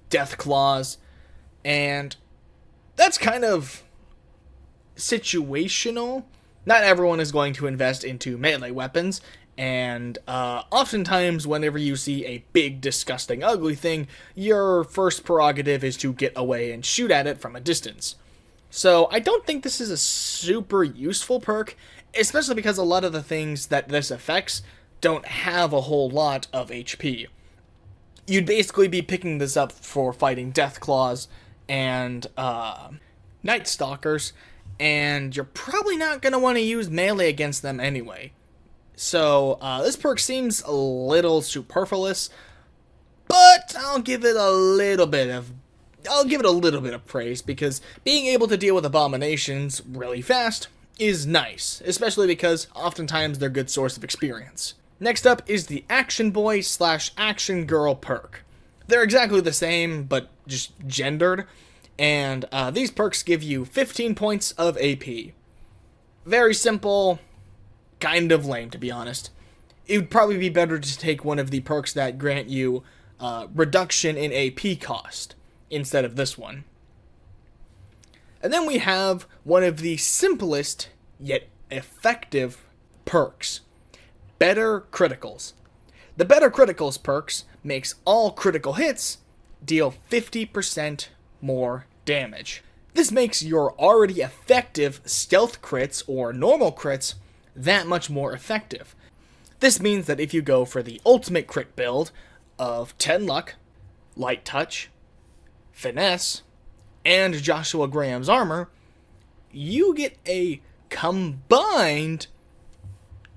Deathclaws, and that's kind of situational. Not everyone is going to invest into melee weapons, and oftentimes whenever you see a big, disgusting, ugly thing, your first prerogative is to get away and shoot at it from a distance. So I don't think this is a super useful perk, especially because a lot of the things that this affects don't have a whole lot of HP. You'd basically be picking this up for fighting Deathclaws and Night Stalkers, and you're probably not going to want to use melee against them anyway. So this perk seems a little superfluous, but I'll give it a little bit of praise, because being able to deal with abominations really fast is nice, especially because oftentimes they're a good source of experience. Next up is the Action Boy / Action Girl perk. They're exactly the same, but just gendered, and these perks give you 15 points of AP. Very simple, kind of lame, to be honest. It would probably be better to take one of the perks that grant you reduction in AP cost instead of this one. And then we have one of the simplest yet effective perks, Better Criticals. The Better Criticals perks makes all critical hits deal 50% more damage. This makes your already effective stealth crits or normal crits that much more effective. This means that if you go for the ultimate crit build of 10 luck, light touch, finesse, and Joshua Graham's armor, you get a combined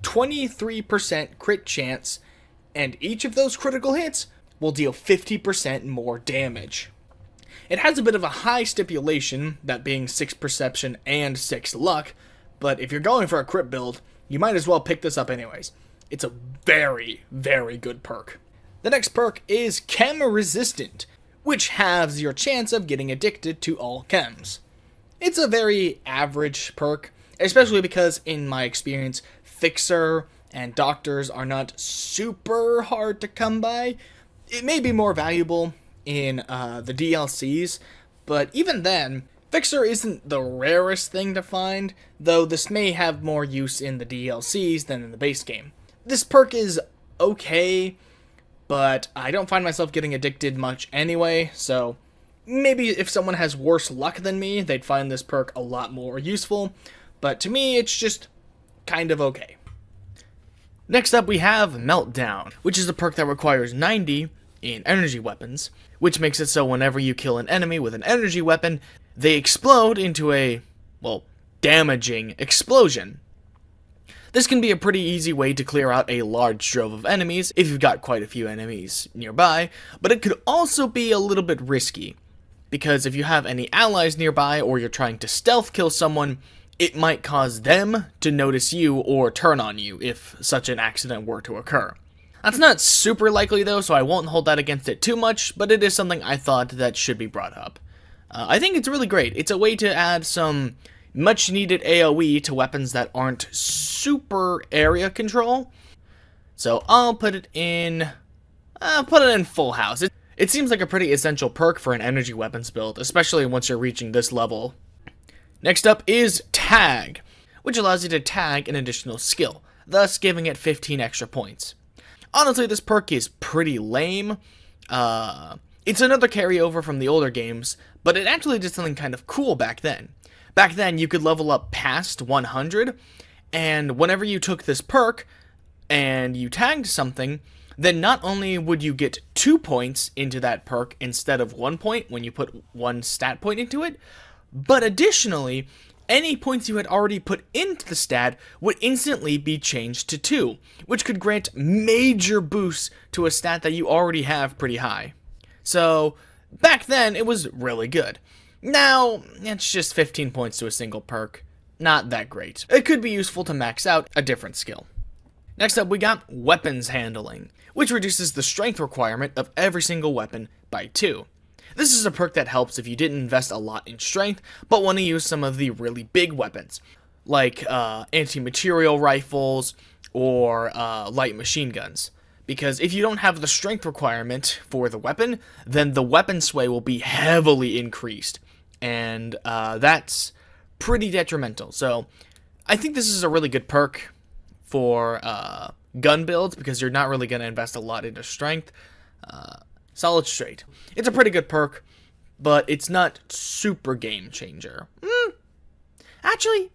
23% crit chance, and each of those critical hits will deal 50% more damage. It has a bit of a high stipulation, that being 6 perception and 6 luck, but if you're going for a crit build, you might as well pick this up anyways. It's a very, very good perk. The next perk is Chem Resistant, which halves your chance of getting addicted to all chems. It's a very average perk, especially because in my experience, Fixer and Doctors are not super hard to come by. It may be more valuable in the DLCs, but even then, Fixer isn't the rarest thing to find, though this may have more use in the DLCs than in the base game. This perk is okay, but I don't find myself getting addicted much anyway, so maybe if someone has worse luck than me, they'd find this perk a lot more useful, but to me, it's just kind of okay. Next up, we have Meltdown, which is a perk that requires 90 in energy weapons, which makes it so whenever you kill an enemy with an energy weapon, they explode into a, well, damaging explosion. This can be a pretty easy way to clear out a large drove of enemies if you've got quite a few enemies nearby, but it could also be a little bit risky, because if you have any allies nearby or you're trying to stealth kill someone, it might cause them to notice you or turn on you if such an accident were to occur. That's not super likely though, so I won't hold that against it too much, but it is something I thought that should be brought up. I think it's really great. It's a way to add some much needed AoE to weapons that aren't super area control. So I'll put it in full house. It seems like a pretty essential perk for an energy weapons build, especially once you're reaching this level. Next up is Tag, which allows you to tag an additional skill, thus giving it 15 extra points. Honestly, this perk is pretty lame. It's another carryover from the older games, but it actually did something kind of cool back then. Back then, you could level up past 100, and whenever you took this perk and you tagged something, then not only would you get 2 points into that perk instead of 1 point when you put 1 stat point into it, but additionally, any points you had already put into the stat would instantly be changed to 2, which could grant major boosts to a stat that you already have pretty high. So, back then, it was really good. Now, it's just 15 points to a single perk. Not that great. It could be useful to max out a different skill. Next up, we got Weapons Handling, which reduces the strength requirement of every single weapon by 2. This is a perk that helps if you didn't invest a lot in strength, but want to use some of the really big weapons, like anti-material rifles or light machine guns. Because if you don't have the strength requirement for the weapon, then the weapon sway will be heavily increased, and that's pretty detrimental. So I think this is a really good perk for gun builds, because you're not really going to invest a lot into strength. Solid straight. It's a pretty good perk, but it's not super game changer. Actually,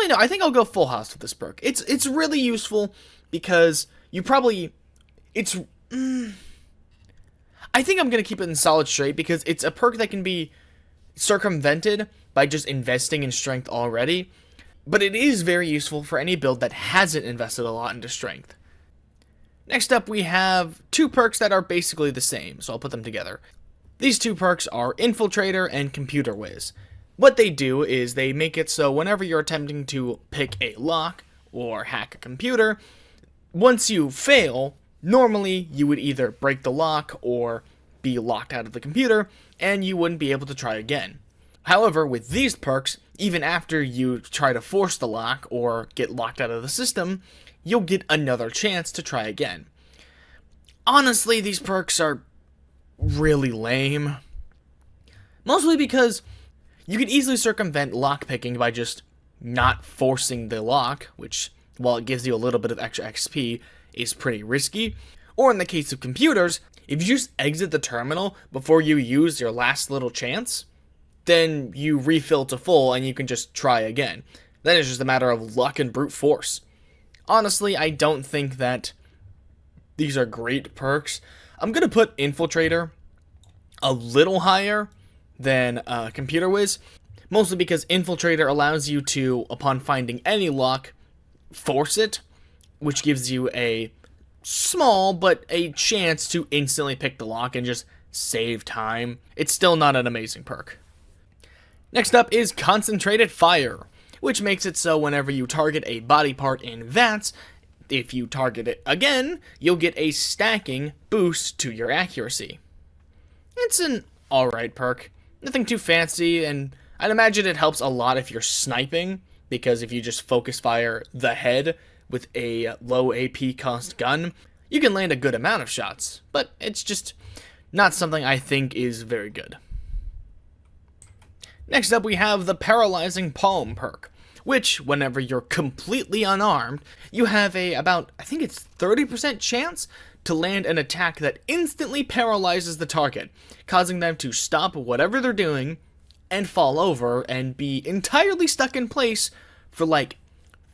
no. I think I'll go full house with this perk. It's really useful because you probably I think I'm gonna keep it in solid straight because it's a perk that can be circumvented by just investing in strength already. But it is very useful for any build that hasn't invested a lot into strength. Next up, we have 2 perks that are basically the same, so I'll put them together. These 2 perks are Infiltrator and Computer Whiz. What they do is they make it so whenever you're attempting to pick a lock or hack a computer, once you fail, normally you would either break the lock or be locked out of the computer, and you wouldn't be able to try again. However, with these perks, even after you try to force the lock or get locked out of the system, you'll get another chance to try again. Honestly, these perks are really lame. Mostly because you could easily circumvent lockpicking by just not forcing the lock, which, while it gives you a little bit of extra XP, is pretty risky. Or in the case of computers, if you just exit the terminal before you use your last little chance, then you refill to full and you can just try again. Then it's just a matter of luck and brute force. Honestly, I don't think that these are great perks. I'm going to put Infiltrator a little higher than Computer Whiz, mostly because Infiltrator allows you to, upon finding any lock, force it, which gives you a small but a chance to instantly pick the lock and just save time. It's still not an amazing perk. Next up is Concentrated Fire, which makes it so whenever you target a body part in VATS, if you target it again, you'll get a stacking boost to your accuracy. It's an alright perk, nothing too fancy, and I'd imagine it helps a lot if you're sniping, because if you just focus fire the head with a low AP cost gun, you can land a good amount of shots, but it's just not something I think is very good. Next up we have the Paralyzing Palm perk, which, whenever you're completely unarmed, you have about, I think it's 30% chance to land an attack that instantly paralyzes the target, causing them to stop whatever they're doing and fall over and be entirely stuck in place for like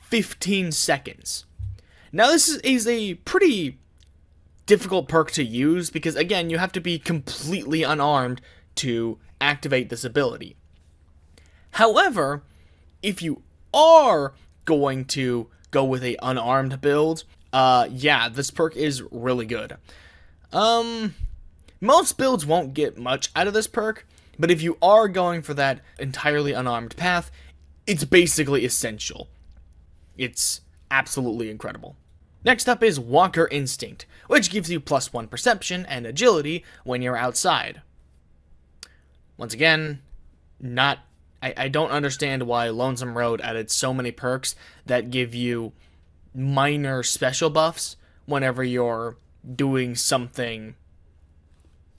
15 seconds. Now this is a pretty difficult perk to use because, again, you have to be completely unarmed to activate this ability. However, if you are going to go with a unarmed build, yeah, this perk is really good. Most builds won't get much out of this perk, but if you are going for that entirely unarmed path, it's basically essential. It's absolutely incredible. Next up is Walker Instinct, which gives you +1 perception and agility when you're outside. Once again, I don't understand why Lonesome Road added so many perks that give you minor special buffs whenever you're doing something.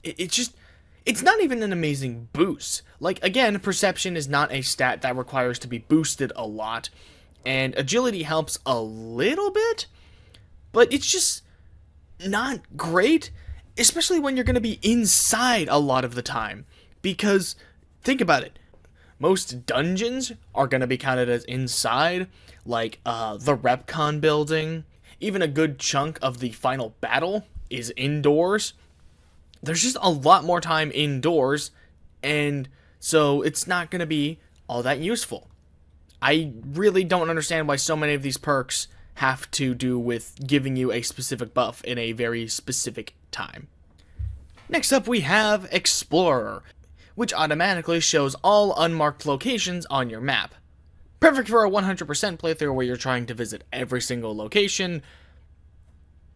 It's not even an amazing boost. Like, again, perception is not a stat that requires to be boosted a lot, and agility helps a little bit, but it's just not great, especially when you're going to be inside a lot of the time, because think about it. Most dungeons are going to be counted as inside, like the Repcon building. Even a good chunk of the final battle is indoors. There's just a lot more time indoors, and so it's not going to be all that useful. I really don't understand why so many of these perks have to do with giving you a specific buff in a very specific time. Next up we have Explorer, which automatically shows all unmarked locations on your map. Perfect for a 100% playthrough where you're trying to visit every single location,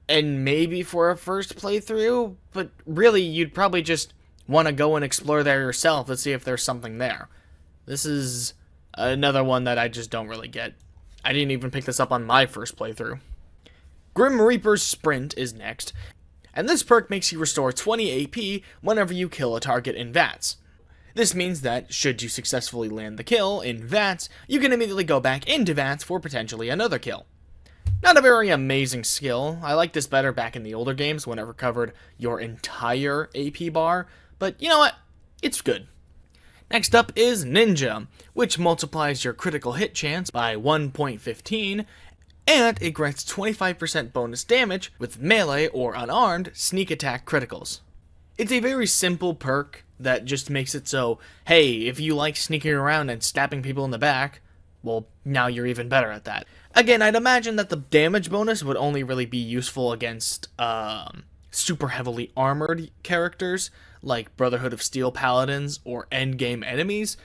and maybe for a first playthrough, but really you'd probably just want to go and explore there yourself to see if there's something there. This is another one that I just don't really get. I didn't even pick this up on my first playthrough. Grim Reaper's Sprint is next, and this perk makes you restore 20 AP whenever you kill a target in VATS. This means that, should you successfully land the kill in VATS, you can immediately go back into VATS for potentially another kill. Not a very amazing skill. I liked this better back in the older games when it recovered your entire AP bar, but you know what? It's good. Next up is Ninja, which multiplies your critical hit chance by 1.15, and it grants 25% bonus damage with melee or unarmed sneak attack criticals. It's a very simple perk that just makes it so, hey, if you like sneaking around and stabbing people in the back, well, now you're even better at that. Again, I'd imagine that the damage bonus would only really be useful against super heavily armored characters, like Brotherhood of Steel Paladins or endgame enemies.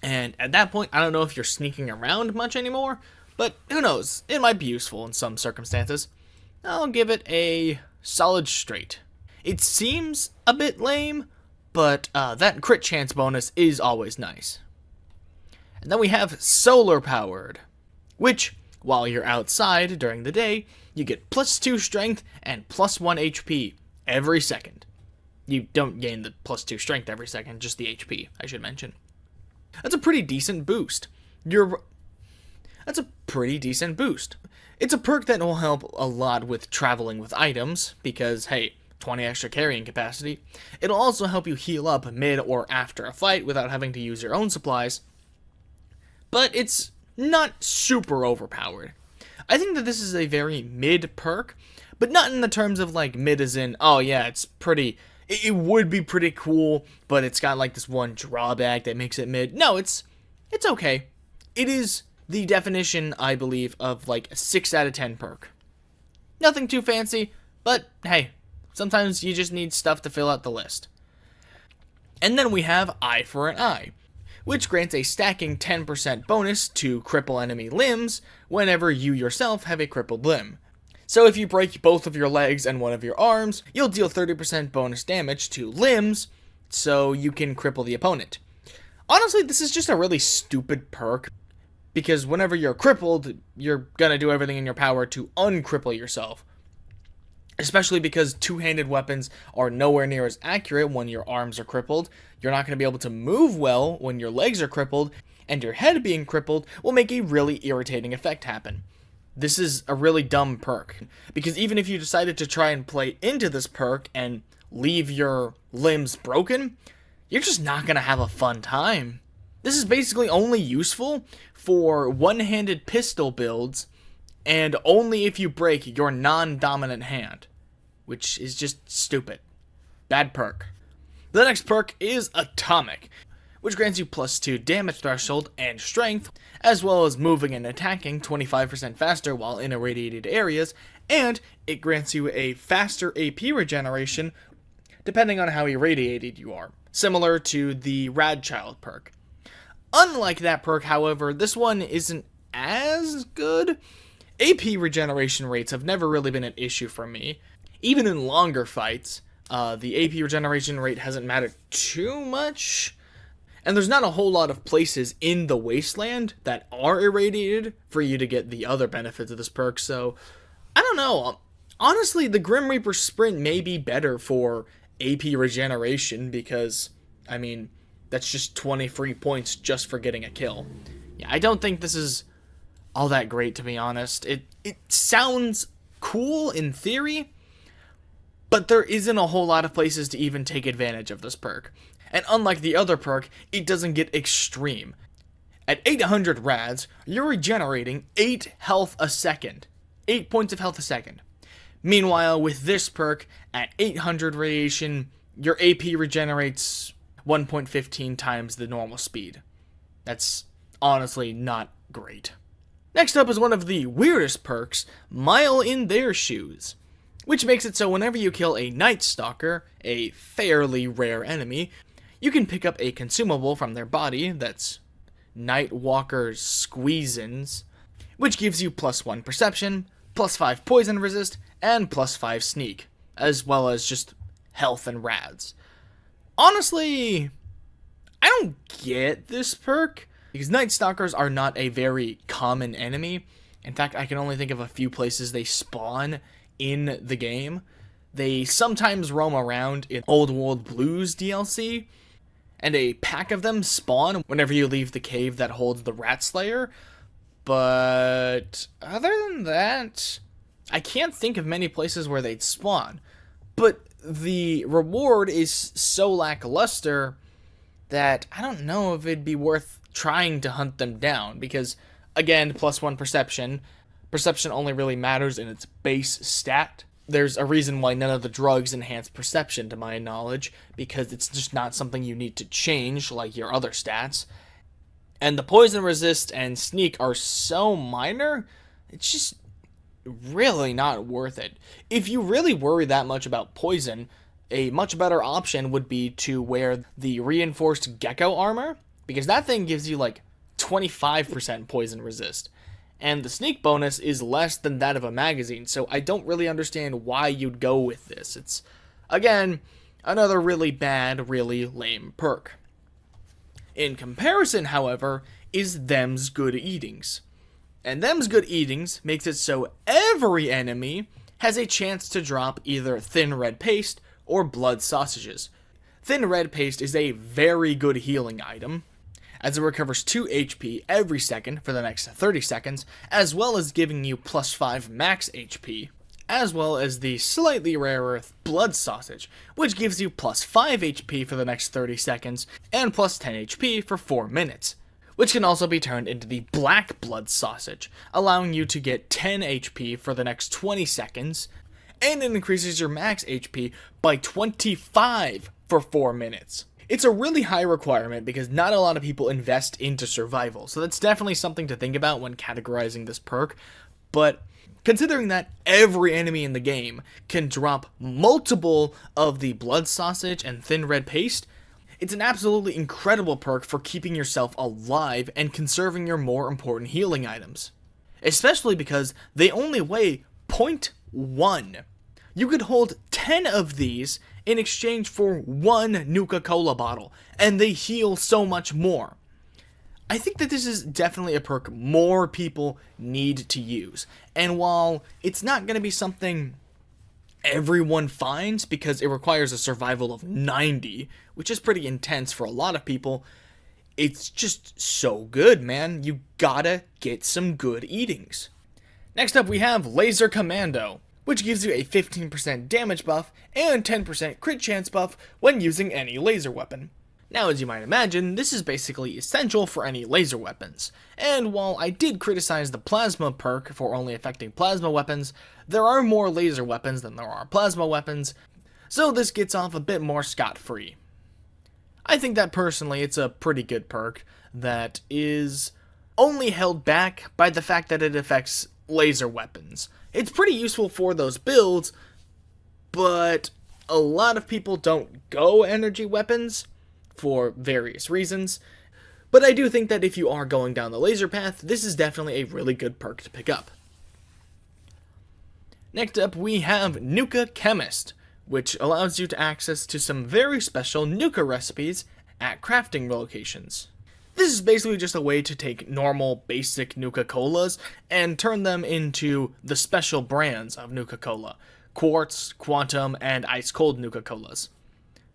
And at that point, I don't know if you're sneaking around much anymore, but who knows, it might be useful in some circumstances. I'll give it a solid straight. It seems a bit lame, but that crit chance bonus is always nice. And then we have Solar Powered, which, while you're outside during the day, you get +2 strength and +1 HP every second. You don't gain the +2 strength every second, just the HP, I should mention. That's a pretty decent boost. That's a pretty decent boost. It's a perk that will help a lot with traveling with items, because, hey, 20 extra carrying capacity. It'll also help you heal up mid or after a fight without having to use your own supplies, but it's not super overpowered. I think that this is a very mid perk, but not in the terms of like mid as in, oh yeah, it's pretty, it would be pretty cool, but it's got like this one drawback that makes it mid. No, it's okay. It is the definition, I believe, of like a 6 out of 10 perk. Nothing too fancy, but hey, sometimes you just need stuff to fill out the list. And then we have Eye for an Eye, which grants a stacking 10% bonus to cripple enemy limbs whenever you yourself have a crippled limb. So if you break both of your legs and one of your arms, you'll deal 30% bonus damage to limbs, so you can cripple the opponent. Honestly, this is just a really stupid perk, because whenever you're crippled, you're gonna do everything in your power to uncripple yourself. Especially because two-handed weapons are nowhere near as accurate when your arms are crippled. You're not going to be able to move well when your legs are crippled, and your head being crippled will make a really irritating effect happen. This is a really dumb perk, because even if you decided to try and play into this perk and leave your limbs broken, you're just not going to have a fun time. This is basically only useful for one-handed pistol builds, and only if you break your non-dominant hand, which is just stupid. Bad perk. The next perk is Atomic, which grants you +2 damage threshold and strength, as well as moving and attacking 25% faster while in irradiated areas, and it grants you a faster AP regeneration depending on how irradiated you are, similar to the Radchild perk. Unlike that perk, however, this one isn't as good. AP regeneration rates have never really been an issue for me. Even in longer fights, the AP regeneration rate hasn't mattered too much. And there's not a whole lot of places in the Wasteland that are irradiated for you to get the other benefits of this perk, so I don't know. Honestly, the Grim Reaper Sprint may be better for AP regeneration because, I mean, that's just 20 free points just for getting a kill. Yeah, I don't think this is all that great, to be honest. It sounds cool in theory, but there isn't a whole lot of places to even take advantage of this perk. And unlike the other perk, it doesn't get extreme. At 800 rads, you're regenerating 8 health a second. 8 points of health a second. Meanwhile, with this perk, at 800 radiation, your AP regenerates 1.15 times the normal speed. That's honestly not great. Next up is one of the weirdest perks, Mile in Their Shoes, which makes it so whenever you kill a Night Stalker, a fairly rare enemy, you can pick up a consumable from their body that's Night Walker's Squeezins, which gives you +1 perception, +5 poison resist, and +5 sneak, as well as just health and rads. Honestly, I don't get this perk, because Night Stalkers are not a very common enemy. In fact, I can only think of a few places they spawn in the game. They sometimes roam around in Old World Blues DLC, and a pack of them spawn whenever you leave the cave that holds the Rat Slayer. But other than that, I can't think of many places where they'd spawn. But the reward is so lackluster that I don't know if it'd be worth trying to hunt them down, because again, +1 perception. Perception only really matters in its base stat. There's a reason why none of the drugs enhance perception, to my knowledge, because it's just not something you need to change like your other stats. And the poison resist and sneak are so minor, it's just really not worth it. If you really worry that much about poison, a much better option would be to wear the reinforced gecko armor, because that thing gives you like 25% poison resist. And the sneak bonus is less than that of a magazine, so I don't really understand why you'd go with this. It's, again, another really bad, really lame perk. In comparison, however, is Them's Good Eatings. And Them's Good Eatings makes it so every enemy has a chance to drop either Thin Red Paste or Blood Sausages. Thin Red Paste is a very good healing item, as it recovers 2 HP every second for the next 30 seconds, as well as giving you +5 max HP, as well as the slightly rarer Blood Sausage, which gives you plus 5 HP for the next 30 seconds, and plus 10 HP for 4 minutes, which can also be turned into the Black Blood Sausage, allowing you to get 10 HP for the next 20 seconds, and it increases your max HP by 25 for 4 minutes. It's a really high requirement because not a lot of people invest into survival, so that's definitely something to think about when categorizing this perk, but considering that every enemy in the game can drop multiple of the Blood Sausage and Thin Red Paste, it's an absolutely incredible perk for keeping yourself alive and conserving your more important healing items. Especially because they only weigh 0.1. You could hold 10 of these in exchange for 1 Nuka-Cola bottle, and they heal so much more. I think that this is definitely a perk more people need to use, and while it's not going to be something everyone finds because it requires a survival of 90, which is pretty intense for a lot of people, it's just so good, man. You gotta get some good eatings. Next up we have Laser Commando, which gives you a 15% damage buff and 10% crit chance buff when using any laser weapon. Now, as you might imagine, this is basically essential for any laser weapons, and while I did criticize the plasma perk for only affecting plasma weapons, there are more laser weapons than there are plasma weapons, so this gets off a bit more scot-free. I think that personally it's a pretty good perk that is only held back by the fact that it affects laser weapons. It's pretty useful for those builds, but a lot of people don't go energy weapons for various reasons. But I do think that if you are going down the laser path, this is definitely a really good perk to pick up. Next up we have Nuka Chemist, which allows you to access to some very special Nuka recipes at crafting locations. This is basically just a way to take normal, basic Nuka-Colas and turn them into the special brands of Nuka-Cola: Quartz, Quantum, and Ice Cold Nuka-Colas.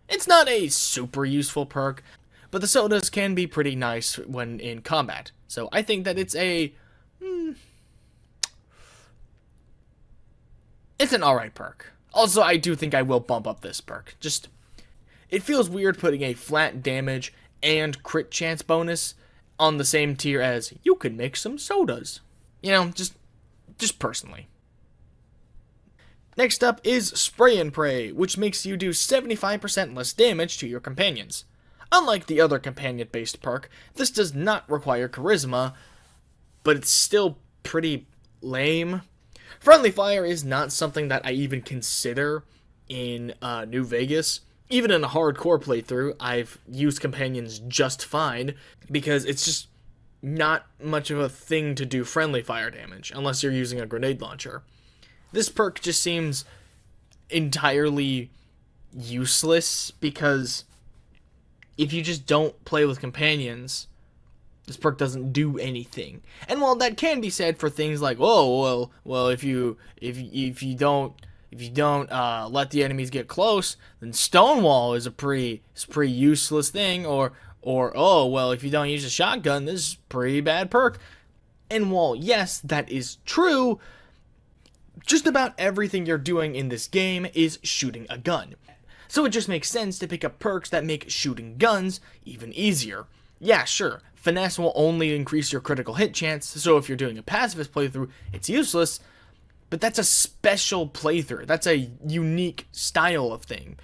It's not a super useful perk, but the sodas can be pretty nice when in combat, so I think that it's an alright perk. Also, I do think I will bump up this perk. It feels weird putting a flat damage and crit chance bonus on the same tier as you can make some sodas. You know, just personally. Next up is Spray and Pray, which makes you do 75% less damage to your companions. Unlike the other companion-based perk, this does not require charisma, but it's still pretty lame. Friendly Fire is not something that I even consider in New Vegas. Even in a hardcore playthrough, I've used companions just fine, because it's just not much of a thing to do friendly fire damage, unless you're using a grenade launcher. This perk just seems entirely useless, because if you just don't play with companions, this perk doesn't do anything. And while that can be said for things like, oh, well, if you don't let the enemies get close, then Stonewall is a pretty useless thing, or oh, well, if you don't use a shotgun, this is a pretty bad perk. And while, yes, that is true, just about everything you're doing in this game is shooting a gun. So it just makes sense to pick up perks that make shooting guns even easier. Yeah, sure, Finesse will only increase your critical hit chance, so if you're doing a pacifist playthrough, it's useless, but that's a special playthrough. That's a unique style of thing.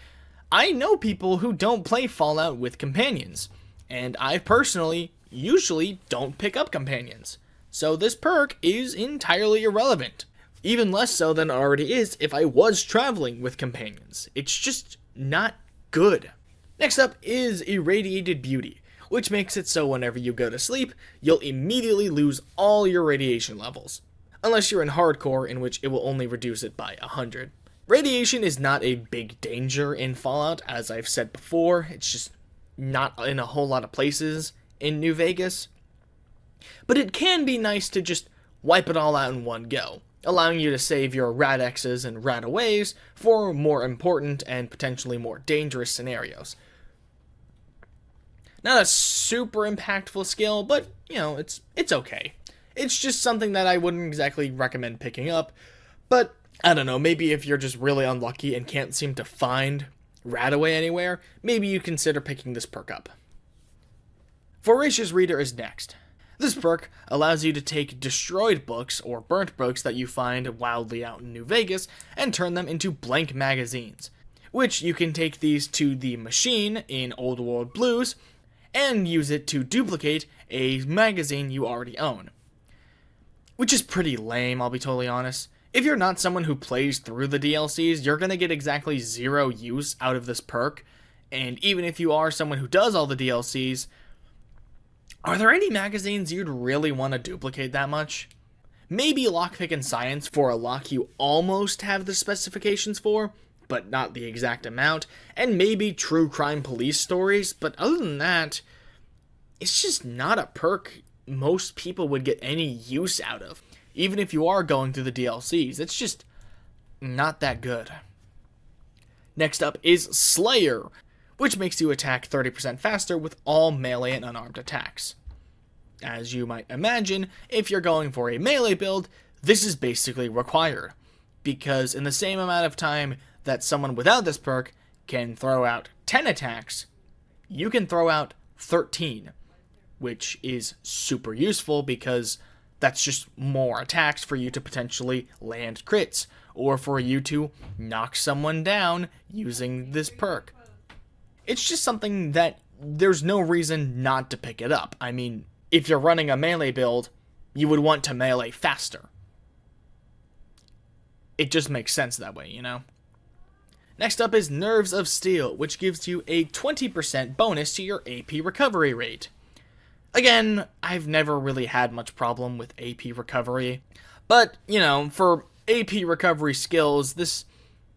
I know people who don't play Fallout with companions, and I personally usually don't pick up companions. So this perk is entirely irrelevant. Even less so than it already is if I was traveling with companions. It's just not good. Next up is Irradiated Beauty, which makes it so whenever you go to sleep, you'll immediately lose all your radiation levels. Unless you're in hardcore, in which it will only reduce it by 100. Radiation is not a big danger in Fallout, as I've said before. It's just not in a whole lot of places in New Vegas. But it can be nice to just wipe it all out in one go, allowing you to save your Rad-X's and Rad-Aways for more important and potentially more dangerous scenarios. Not a super impactful skill, but, you know, it's okay. It's just something that I wouldn't exactly recommend picking up, but I don't know, maybe if you're just really unlucky and can't seem to find Radaway anywhere, maybe you consider picking this perk up. Voracious Reader is next. This perk allows you to take destroyed books or burnt books that you find wildly out in New Vegas and turn them into blank magazines, which you can take these to the machine in Old World Blues and use it to duplicate a magazine you already own. Which is pretty lame, I'll be totally honest. If you're not someone who plays through the DLCs, you're going to get exactly zero use out of this perk, and even if you are someone who does all the DLCs, are there any magazines you'd really want to duplicate that much? Maybe Lockpick and Science for a lock you almost have the specifications for, but not the exact amount, and maybe True Crime Police Stories, but other than that, it's just not a perk most people would get any use out of. Even if you are going through the DLCs, it's just not that good. Next up is Slayer, which makes you attack 30% faster with all melee and unarmed attacks. As you might imagine, if you're going for a melee build, this is basically required, because in the same amount of time that someone without this perk can throw out 10 attacks, you can throw out 13, which is super useful because that's just more attacks for you to potentially land crits, or for you to knock someone down using this perk. It's just something that there's no reason not to pick it up. I mean, if you're running a melee build, you would want to melee faster. It just makes sense that way, you know? Next up is Nerves of Steel, which gives you a 20% bonus to your AP recovery rate. Again, I've never really had much problem with AP recovery, but, you know, for AP recovery skills, this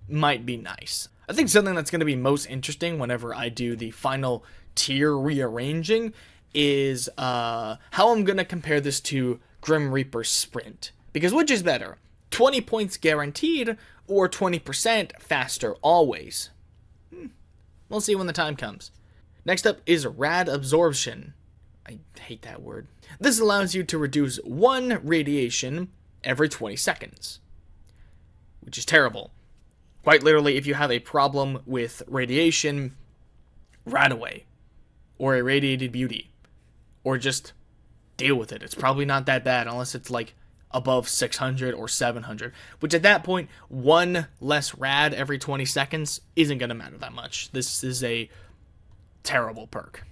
might be nice. I think something that's going to be most interesting whenever I do the final tier rearranging is how I'm going to compare this to Grim Reaper's Sprint. Because which is better, 20 points guaranteed or 20% faster always? We'll see when the time comes. Next up is Rad Absorption. I hate that word. This allows you to reduce 1 radiation every 20 seconds, which is terrible. Quite literally, if you have a problem with radiation, Radaway, or Irradiated Beauty, or just deal with it. It's probably not that bad unless it's like above 600 or 700, which at that point, 1 less rad every 20 seconds isn't going to matter that much. This is a terrible perk.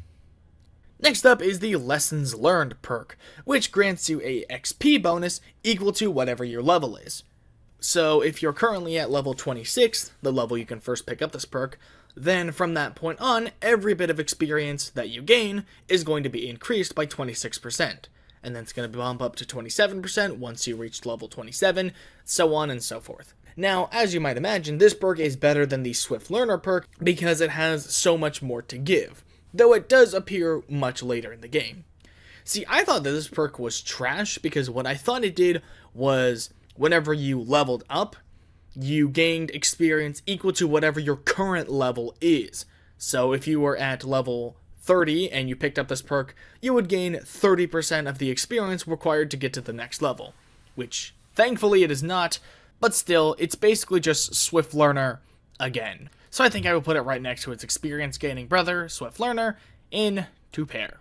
Next up is the Lessons Learned perk, which grants you a XP bonus equal to whatever your level is. So if you're currently at level 26, the level you can first pick up this perk, then from that point on, every bit of experience that you gain is going to be increased by 26%. And then it's going to bump up to 27% once you reach level 27, so on and so forth. Now, as you might imagine, this perk is better than the Swift Learner perk because it has so much more to give, though it does appear much later in the game. See, I thought that this perk was trash because what I thought it did was whenever you leveled up, you gained experience equal to whatever your current level is. So if you were at level 30 and you picked up this perk, you would gain 30% of the experience required to get to the next level, which thankfully it is not, but still, it's basically just Swift Learner again. So I think I will put it right next to its experience gaining brother, Swift Learner, in 2 pair.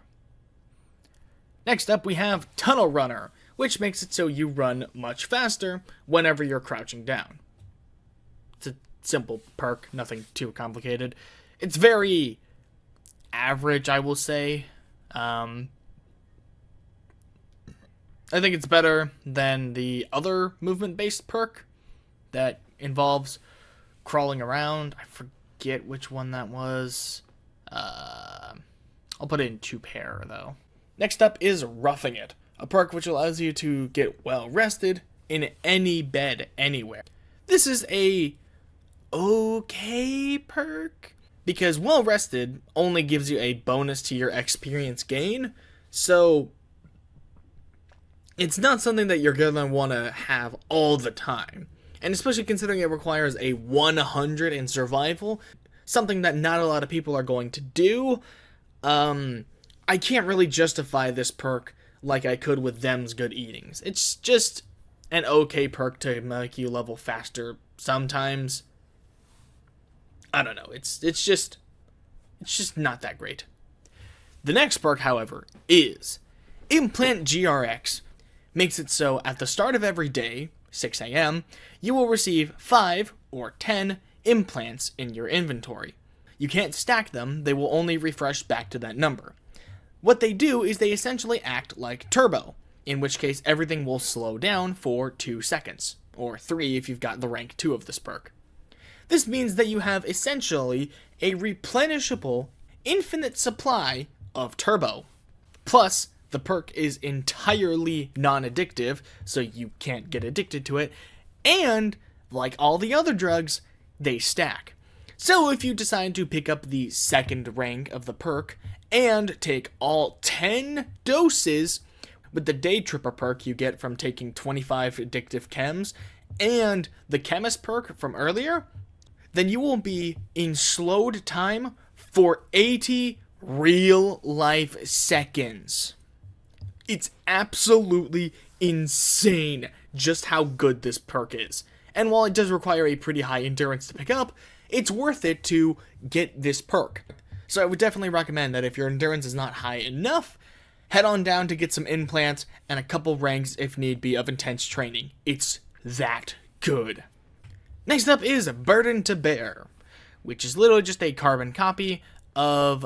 Next up we have Tunnel Runner, which makes it so you run much faster whenever you're crouching down. It's a simple perk, nothing too complicated. It's very average, I will say. I think it's better than the other movement-based perk that involves crawling around. I forget which one that was. I'll put it in 2 pair, though. Next up is Roughing It, a perk which allows you to get well rested in any bed anywhere. This is a okay perk, because well rested only gives you a bonus to your experience gain, so it's not something that you're gonna want to have all the time. And especially considering it requires a 100 in survival, something that not a lot of people are going to do, I can't really justify this perk like I could with Them's Good Eatings. It's just an okay perk to make you level faster sometimes. I don't know, it's just not that great. The next perk, however, is Implant GRX. Makes it so at the start of every day, 6 a.m., you will receive 5 or 10 implants in your inventory. You can't stack them, they will only refresh back to that number. What they do is they essentially act like turbo, in which case everything will slow down for 2 seconds, or 3 if you've got the rank 2 of this perk. This means that you have essentially a replenishable, infinite supply of turbo. Plus, the perk is entirely non-addictive, so you can't get addicted to it, and, like all the other drugs, they stack. So if you decide to pick up the second rank of the perk, and take all 10 doses, with the Day Tripper perk you get from taking 25 addictive chems, and the Chemist perk from earlier, then you will be in slowed time for 80 real-life seconds. It's absolutely insane just how good this perk is. And while it does require a pretty high endurance to pick up, it's worth it to get this perk. So I would definitely recommend that if your endurance is not high enough, head on down to get some implants and a couple ranks if need be of intense training. It's that good. Next up is Burden to Bear, which is literally just a carbon copy of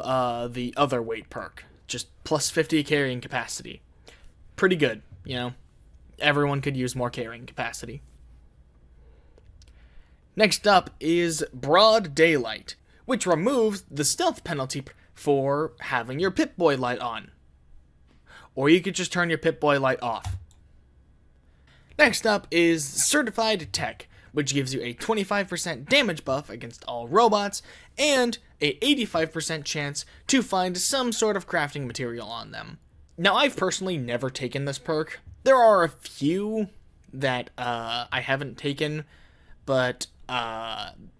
the other weight perk. Just plus 50 carrying capacity. Pretty good, you know. Everyone could use more carrying capacity. Next up is Broad Daylight, which removes the stealth penalty for having your Pip-Boy light on. Or you could just turn your Pip-Boy light off. Next up is Certified Tech, which gives you a 25% damage buff against all robots, and a 85% chance to find some sort of crafting material on them. Now, I've personally never taken this perk. There are a few that I haven't taken, but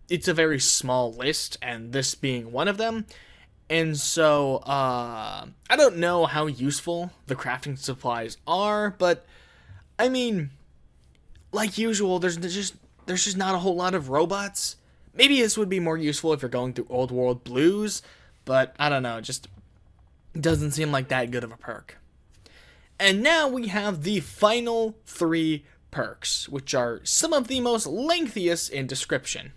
it's a very small list, and this being one of them. And so, I don't know how useful the crafting supplies are, but, I mean, like usual, there's just not a whole lot of robots. Maybe this would be more useful if you're going through Old World Blues, but I don't know, it just doesn't seem like that good of a perk. And now we have the final 3 perks, which are some of the most lengthiest in description.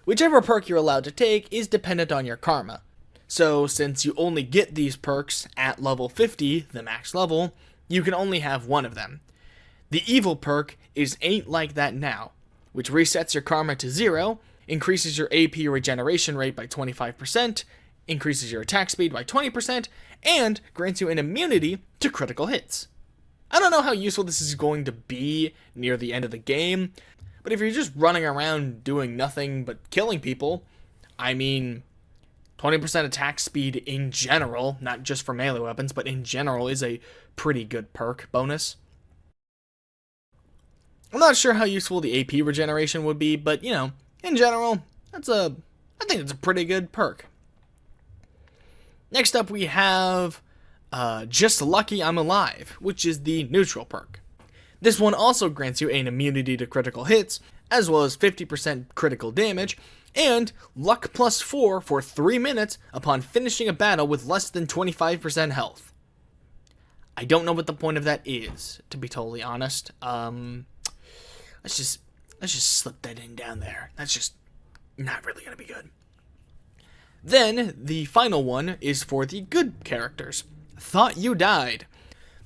Whichever perk you're allowed to take is dependent on your karma. So since you only get these perks at level 50, the max level, you can only have one of them. The evil perk is Ain't Like That Now, which resets your karma to 0, increases your AP regeneration rate by 25%, increases your attack speed by 20%, and grants you an immunity to critical hits. I don't know how useful this is going to be near the end of the game, but if you're just running around doing nothing but killing people, I mean, 20% attack speed in general, not just for melee weapons, but in general is a pretty good perk bonus. I'm not sure how useful the AP regeneration would be, but, you know, in general, I think it's a pretty good perk. Next up, we have Just Lucky I'm Alive, which is the neutral perk. This one also grants you an immunity to critical hits, as well as 50% critical damage, and luck plus 4 for 3 minutes upon finishing a battle with less than 25% health. I don't know what the point of that is, to be totally honest. Let's just slip that in down there. That's just not really gonna be good. Then, the final one is for the good characters. Thought You Died.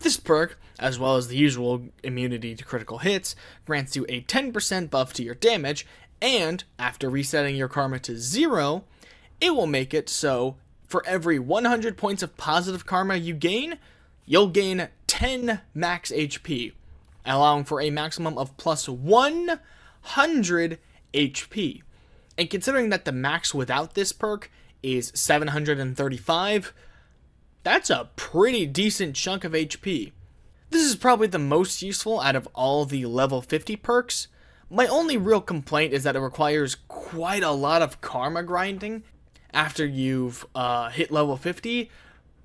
This perk, as well as the usual immunity to critical hits, grants you a 10% buff to your damage, and after resetting your karma to 0, it will make it so for every 100 points of positive karma you gain, you'll gain 10 max HP, allowing for a maximum of plus 100 HP. And considering that the max without this perk is 735, that's a pretty decent chunk of HP. This is probably the most useful out of all the level 50 perks. My only real complaint is that it requires quite a lot of karma grinding after you've hit level 50,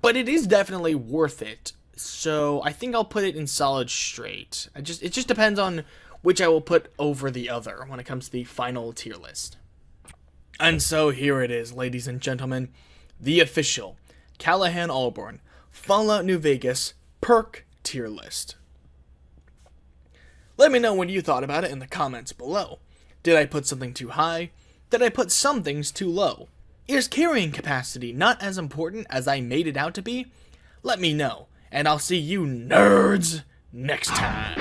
but it is definitely worth it So I think I'll put it in solid straight. It just depends on which I will put over the other when it comes to the final tier list. And so here it is, ladies and gentlemen, the official Calahan Ahlborn Fallout New Vegas perk tier list. Let me know what you thought about it in the comments below. Did I put something too high? Did I put some things too low? Is carrying capacity not as important as I made it out to be? Let me know, and I'll see you nerds next time.